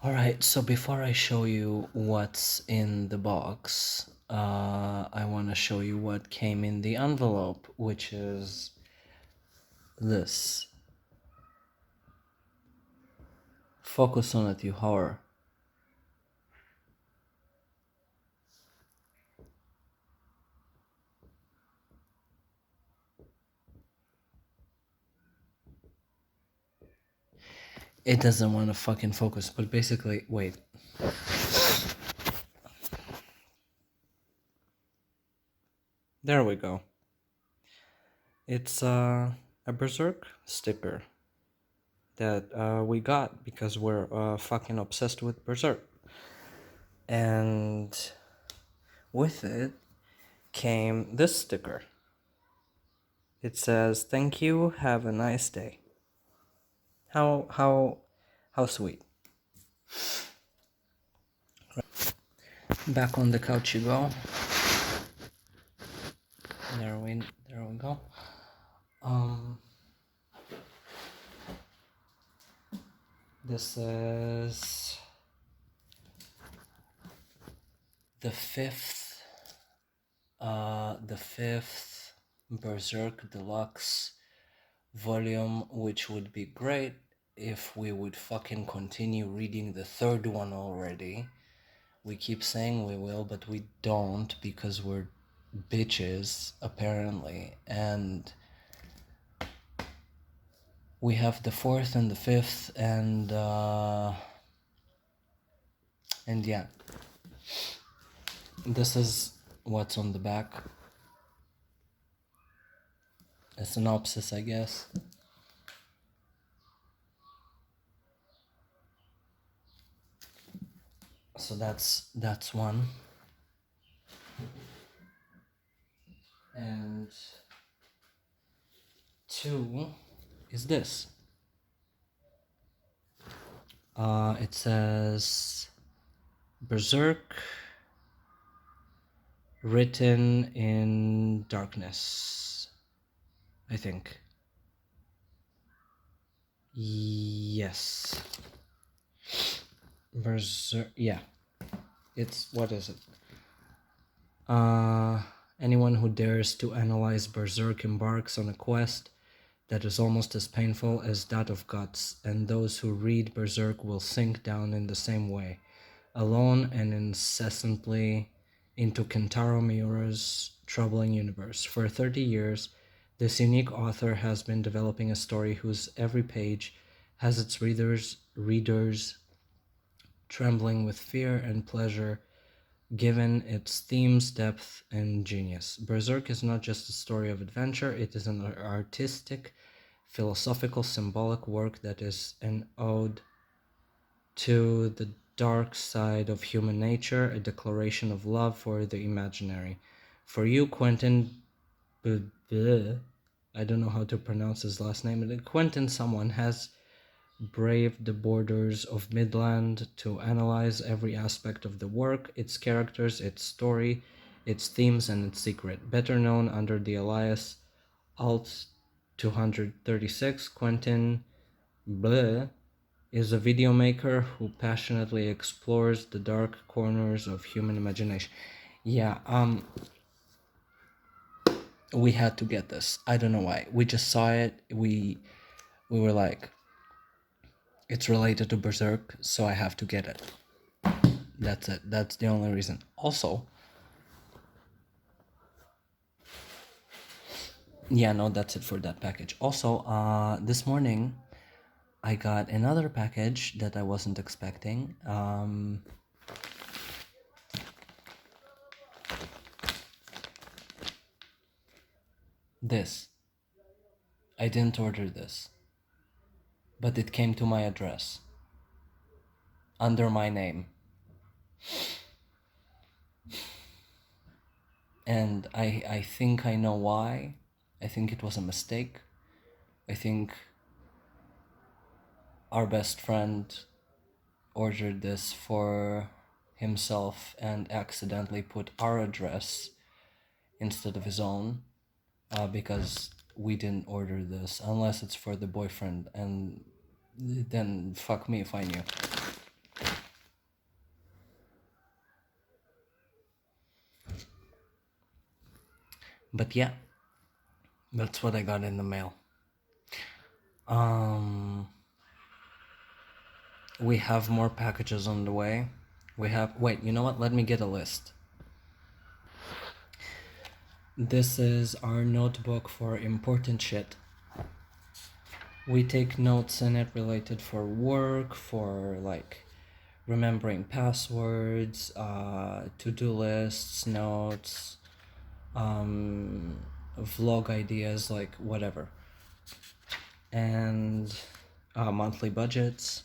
Alright, so before I show you what's in the box, I want to show you what came in the envelope, which is this. Focus on it, you whore. It doesn't want to fucking focus, but basically, wait. There we go. It's a Berserk sticker that we got because we're fucking obsessed with Berserk. And with it came this sticker. It says, "Thank you, have a nice day." How sweet. Back on the couch you go. There we go. This is the fifth Berserk Deluxe volume, which would be great if we would fucking continue reading the third one already. We keep saying we will, but we don't because we're bitches, apparently. And we have the fourth and the fifth, and yeah. This is what's on the back. A synopsis, I guess. So that's one. And two is this. It says Berserk written in darkness, I think. Yes. Berserk, yeah. It's, what is it? Anyone who dares to analyze Berserk embarks on a quest that is almost as painful as that of Guts, and those who read Berserk will sink down in the same way, alone and incessantly, into Kentaro Miura's troubling universe. For 30 years, this unique author has been developing a story whose every page has its readers trembling with fear and pleasure, given its themes, depth, and genius. Berserk is not just a story of adventure, it is an artistic, philosophical, symbolic work that is an ode to the dark side of human nature, a declaration of love for the imaginary. For you, Quentin, I don't know how to pronounce his last name. Quentin someone has braved the borders of Midland to analyze every aspect of the work, its characters, its story, its themes, and its secret. Better known under the alias Alt 236, Quentin Bleh is a video maker who passionately explores the dark corners of human imagination. Yeah, we had to get this. I don't know why. We just saw it. We were like, it's related to Berserk, so I have to get it. That's it. That's the only reason. Also, yeah, no, that's it for that package. Also, this morning I got another package that I wasn't expecting. This. I didn't order this, but it came to my address under my name. And I think I know why. I think it was a mistake. I think our best friend ordered this for himself and accidentally put our address instead of his own, because we didn't order this unless it's for the boyfriend, and then fuck me if I knew. But yeah, that's what I got in the mail. We have more packages on the way. Wait, you know what? Let me get a list. This is our notebook for important shit. We take notes in it related for work, for like remembering passwords, to-do lists, notes, vlog ideas, like whatever. And monthly budgets.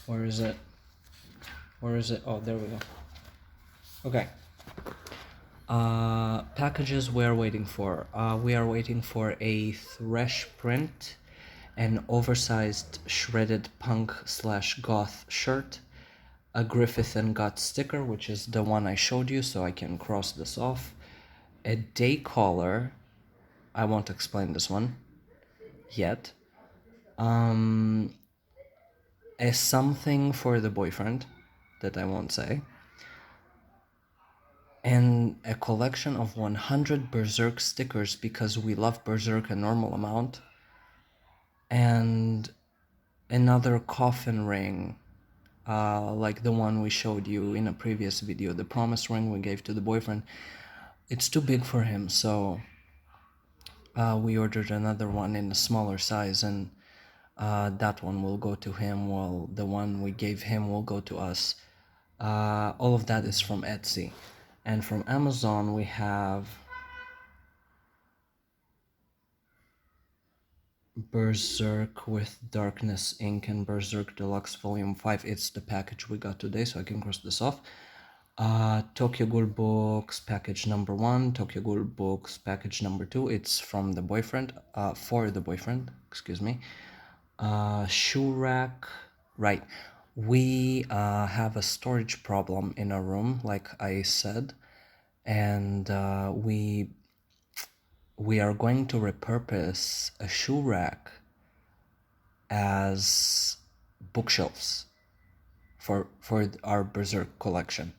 Where is it? Oh, there we go. Okay. Packages we are waiting for. We are waiting for a Thresh print, an oversized shredded punk/goth shirt, a Griffith and Guts sticker, which is the one I showed you, so I can cross this off, a day caller. I won't explain this one yet. A something for the boyfriend that I won't say, and a collection of 100 Berserk stickers because we love Berserk a normal amount, and another coffin ring, like the one we showed you in a previous video, the promise ring we gave to the boyfriend. It's too big for him, so we ordered another one in a smaller size, and that one will go to him, while the one we gave him will go to us. All of that is from Etsy. And from Amazon we have Berserk with Darkness Ink and Berserk Deluxe Volume 5. It's the package we got today, so I can cross this off. Tokyo Ghoul Books package number 1, Tokyo Ghoul Books package number 2. It's from the boyfriend, for the boyfriend, excuse me. Shoe rack, right. We have a storage problem in our room, like I said, and we are going to repurpose a shoe rack as bookshelves for our Berserk collection.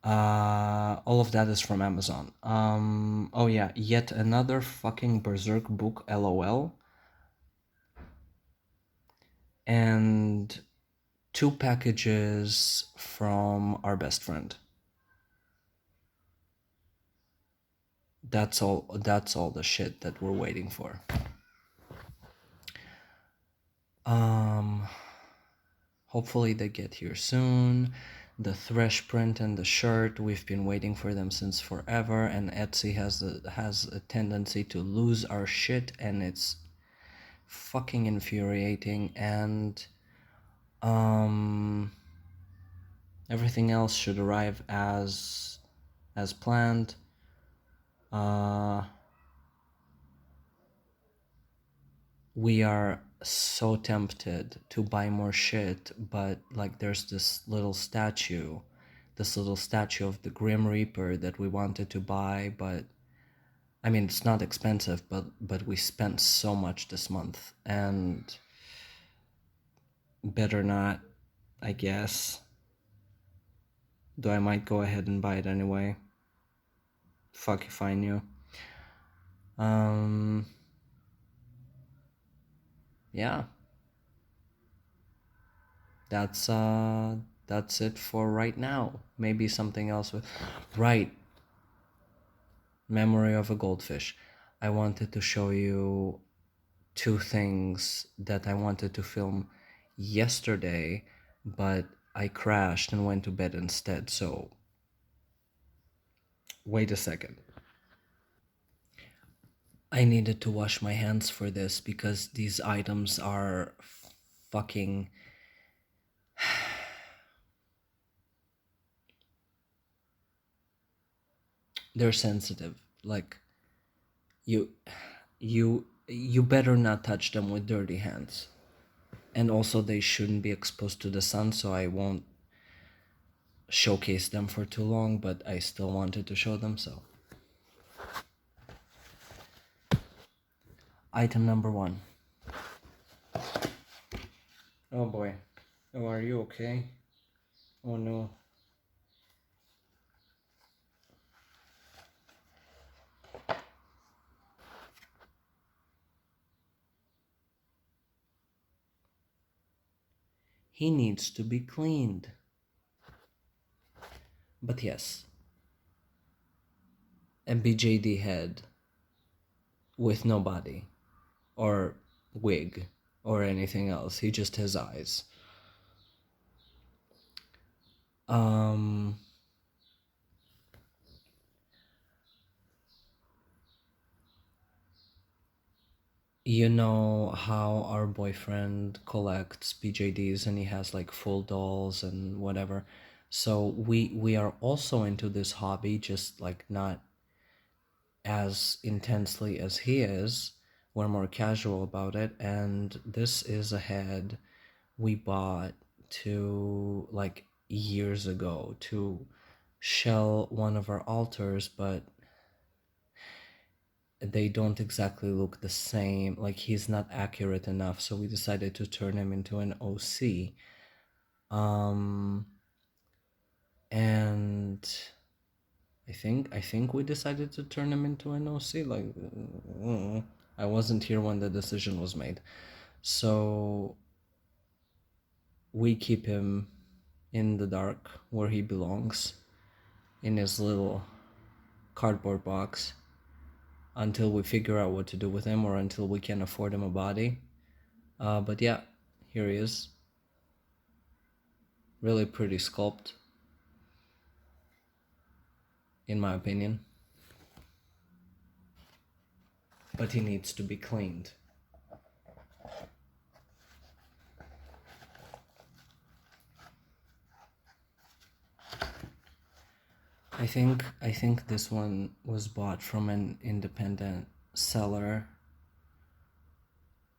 All of that is from Amazon. Oh yeah, yet another fucking Berserk book, lol. And 2 packages from our best friend. That's all the shit that we're waiting for. Hopefully they get here soon. The Thresh print and the shirt, we've been waiting for them since forever, and Etsy has a tendency to lose our shit, and it's fucking infuriating. And everything else should arrive as planned. We are so tempted to buy more shit, but like there's this little statue of the Grim Reaper that we wanted to buy, but I mean it's not expensive, but we spent so much this month, and better not, I guess. Though I might go ahead and buy it anyway. Fuck if I knew. Yeah. That's it for right now. Maybe something else with right. Memory of a Goldfish. I wanted to show you 2 things that I wanted to film yesterday, but I crashed and went to bed instead. So wait a second. I needed to wash my hands for this because these items are fucking they're sensitive. Like you you better not touch them with dirty hands. And also they shouldn't be exposed to the sun, so I won't showcase them for too long, but I still wanted to show them. So item number 1. Oh boy. Oh, are you okay? Oh no. He needs to be cleaned. But yes, a BJD head with no body or wig or anything else. He just has eyes. You know how our boyfriend collects BJDs and he has like full dolls and whatever. So we are also into this hobby, just like not as intensely as he is. We're more casual about it, and this is a head we bought to like years ago to shell one of our altars, but they don't exactly look the same. Like he's not accurate enough, so we decided to turn him into an OC. And I think we decided to turn him into an OC. Like I wasn't here when the decision was made, so we keep him in the dark where he belongs, in his little cardboard box, until we figure out what to do with him or until we can afford him a body. But yeah, here he is. Really pretty sculpt, in my opinion. But he needs to be cleaned. I think this one was bought from an independent seller,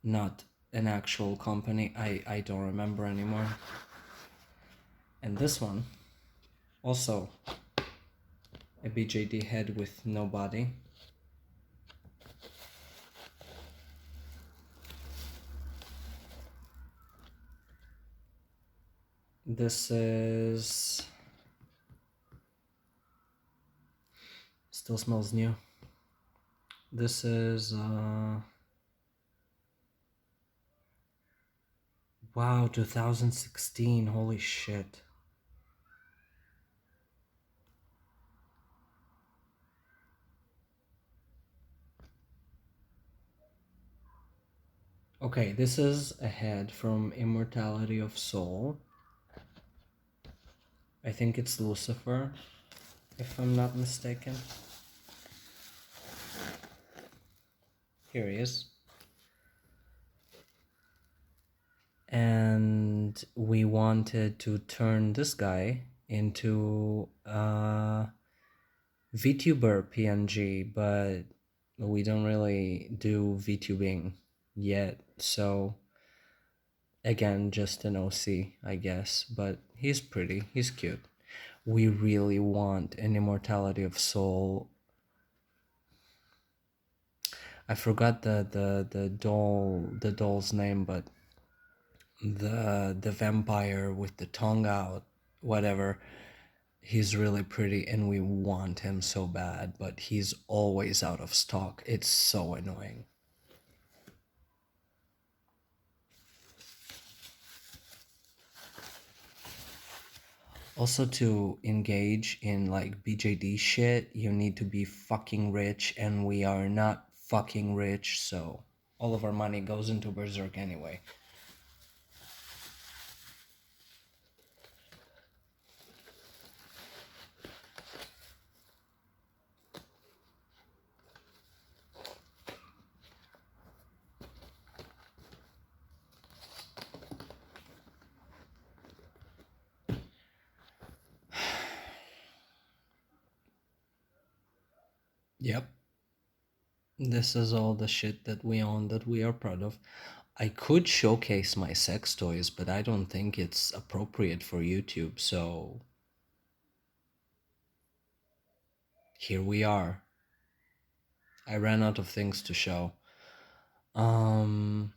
not an actual company. I don't remember anymore. And this one, also a BJD head with no body. This is Still smells new. This is wow, 2016. Holy shit. Okay, this is a head from Immortality of Soul. I think it's Lucifer, if I'm not mistaken. Here he is. And we wanted to turn this guy into VTuber PNG, but we don't really do VTubing yet, so again, just an OC, I guess, but he's pretty, he's cute. We really want an Immortality of Soul. I forgot the doll's name, but the vampire with the tongue out, whatever. He's really pretty and we want him so bad, but he's always out of stock. It's so annoying. Also, to engage in like BJD shit, you need to be fucking rich, and we are not fucking rich, so all of our money goes into Berserk anyway. Yep. This is all the shit that we own that we are proud of. I could showcase my sex toys, but I don't think it's appropriate for YouTube, so here we are. I ran out of things to show. I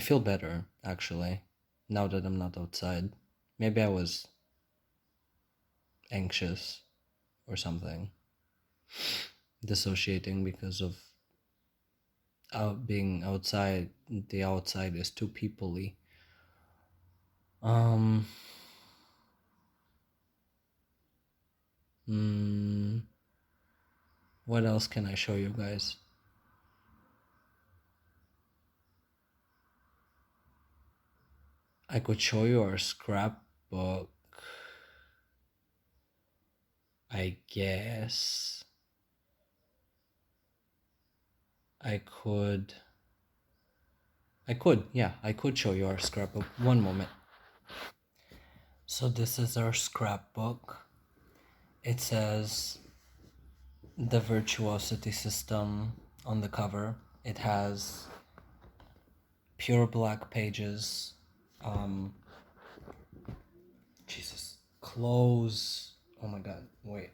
feel better, actually, now that I'm not outside. Maybe I was anxious or something, dissociating because of being outside. The outside is too people-y. What else can I show you guys? I could show you our scrapbook, I guess. I could, yeah, I could show you our scrapbook. One moment. So this is our scrapbook. It says the virtuosity system on the cover. It has pure black pages. Jesus. Close. Oh my god, wait.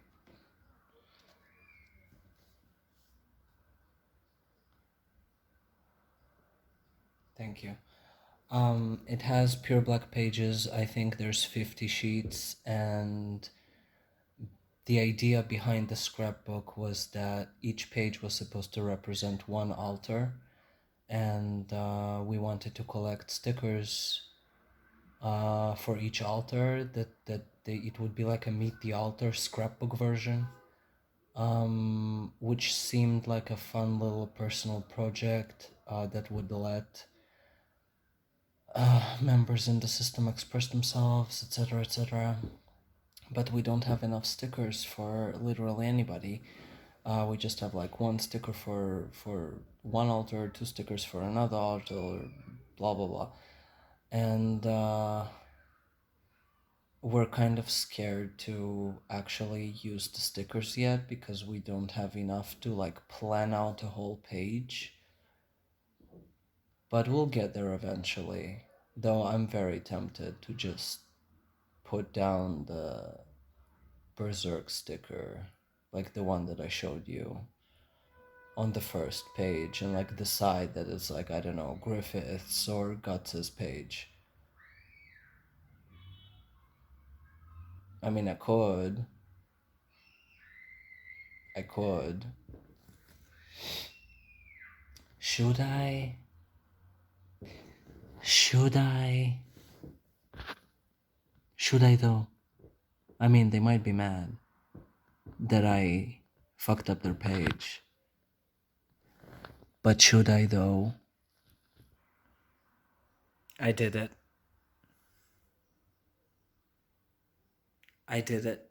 Thank you. It has pure black pages. I think there's 50 sheets, and the idea behind the scrapbook was that each page was supposed to represent one altar, and we wanted to collect stickers for each altar. It would be like a meet the altar scrapbook version, which seemed like a fun little personal project that would let members in the system express themselves, etc., etc. But we don't have enough stickers for literally anybody. We just have like one sticker for one altar, two stickers for another altar, blah blah blah, and we're kind of scared to actually use the stickers yet because we don't have enough to like plan out a whole page. But we'll get there eventually. Though I'm very tempted to just put down the Berserk sticker, like the one that I showed you, on the first page, and like the side that is like, I don't know, Griffith's or Guts's page. I mean, I could. I could. Should I? Should I? Should I though? I mean, they might be mad that I fucked up their page. But should I though? I did it. I did it.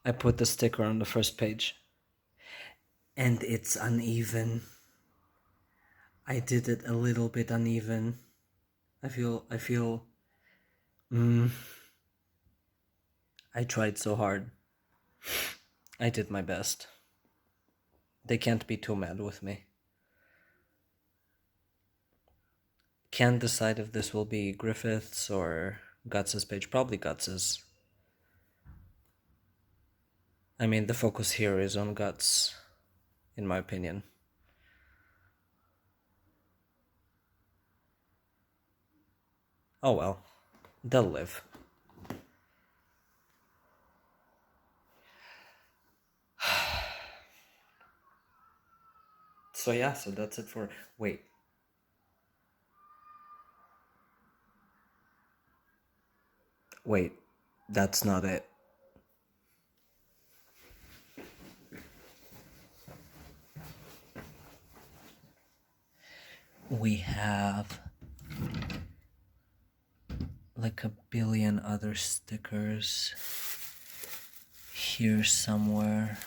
I put the sticker on the first page. And it's uneven. I did it a little bit uneven. I feel I tried so hard. I did my best. They can't be too mad with me. Can't decide if this will be Griffith's or Guts's page. Probably Guts's. I mean, the focus here is on Guts, in my opinion. Oh well, they'll live. So yeah, so that's it for... Wait. Wait, that's not it. We have like a billion other stickers here somewhere.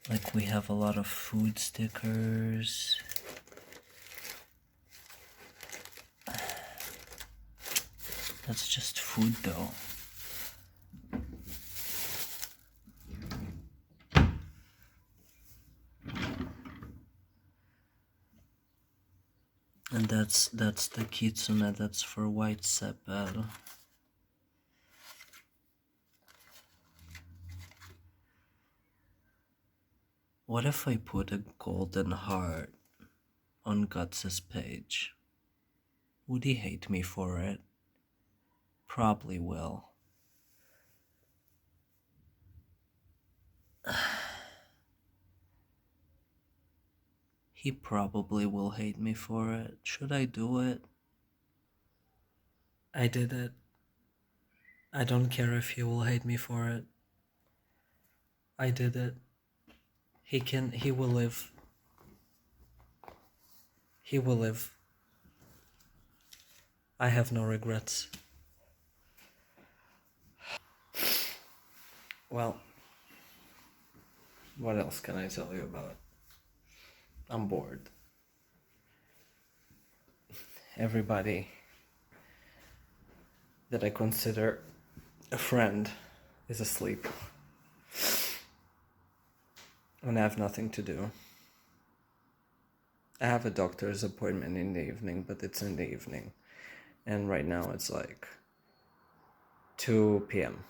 Like we have a lot of food stickers. That's just food though. And that's the kitsune, that's for white sepal. What if I put a golden heart on Guts's page? Would he hate me for it? Probably will. He probably will hate me for it. Should I do it? I did it. I don't care if he will hate me for it. I did it. He will live. He will live. I have no regrets. Well, what else can I tell you about? I'm bored. Everybody that I consider a friend is asleep. And I have nothing to do. I have a doctor's appointment in the evening, but it's in the evening. And right now it's like 2 p.m.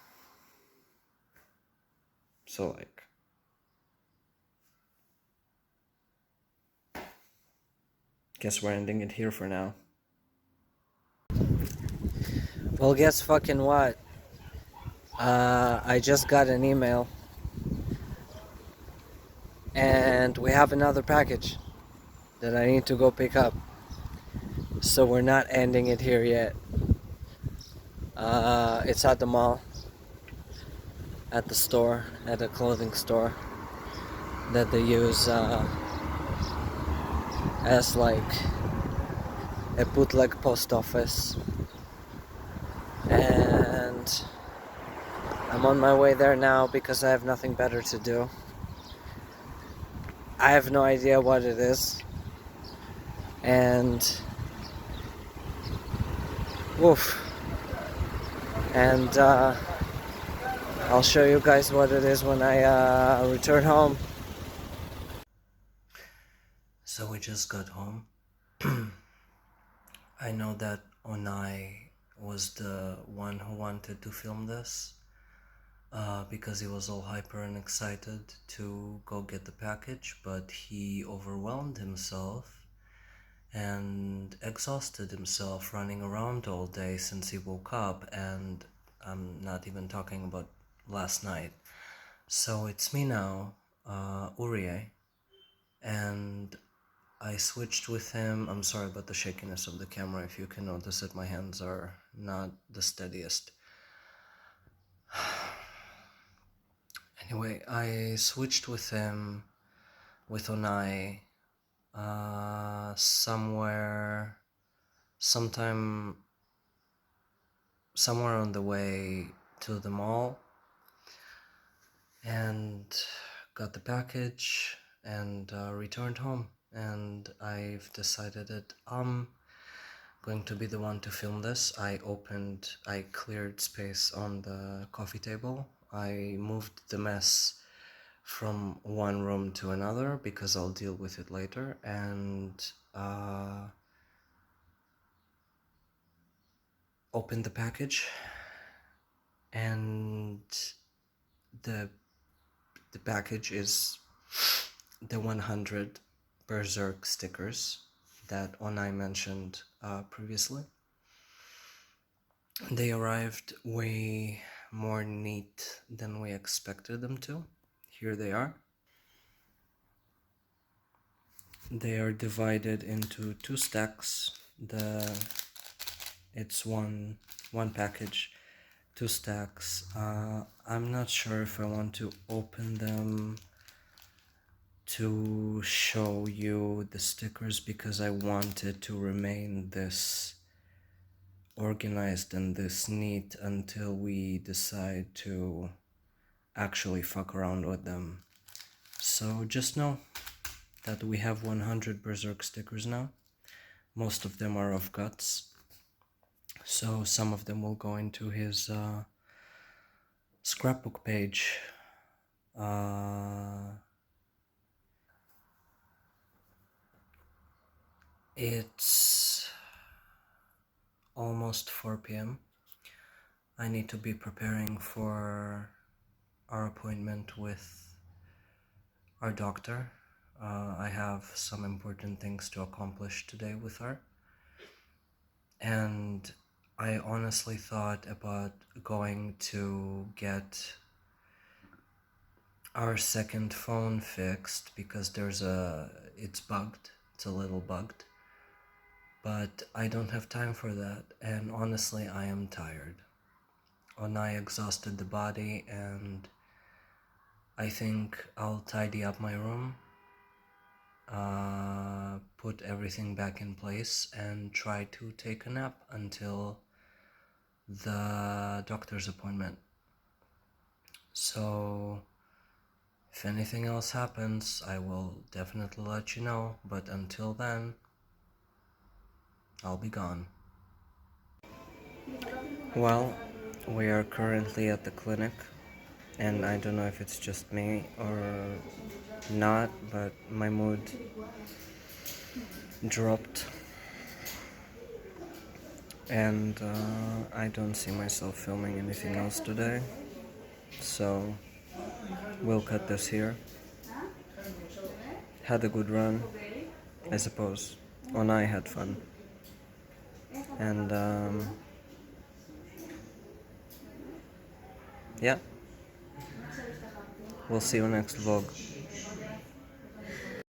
So like... guess we're ending it here for now. Well, guess fucking what? I just got an email. And we have another package that I need to go pick up. So we're not ending it here yet. It's at the mall. At the store. At a clothing store. That they use as like a bootleg post office. And I'm on my way there now because I have nothing better to do. I have no idea what it is. And woof. And I'll show you guys what it is when I return home. So we just got home. I know that Onai was the one who wanted to film this because he was all hyper and excited to go get the package, but he overwhelmed himself and exhausted himself running around all day since he woke up. And I'm not even talking about last night. So it's me now, Uriye, and I switched with him. I'm sorry about the shakiness of the camera. If you can notice it, my hands are not the steadiest. Anyway, I switched with him, with Onai, sometime, somewhere on the way to the mall, and got the package and returned home. And I've decided that I'm going to be the one to film this. I cleared space on the coffee table. I moved the mess from one room to another because I'll deal with it later, and opened the package, and the package is the 100 Berserk stickers that Onai mentioned previously. They arrived way more neat than we expected them to. Here they are. They are divided into two stacks. It's one package, two stacks. I'm not sure if I want to open them to show you the stickers because I want it to remain this organized and this neat until we decide to actually fuck around with them. So just know that we have 100 Berserk stickers now. Most of them are of Guts, so some of them will go into his scrapbook page. It's almost 4 p.m. I need to be preparing for our appointment with our doctor. I have some important things to accomplish today with her. And I honestly thought about going to get our second phone fixed because it's bugged. It's a little bugged. But I don't have time for that, and honestly, I am tired. Onai exhausted the body, and I think I'll tidy up my room, put everything back in place, and try to take a nap until the doctor's appointment. So, if anything else happens, I will definitely let you know, but until then, I'll be gone. Well, we are currently at the clinic, and I don't know if it's just me or not, but my mood dropped, and I don't see myself filming anything else today, so we'll cut this here. Had a good run, I suppose. Onai had fun, and yeah, we'll see you next vlog.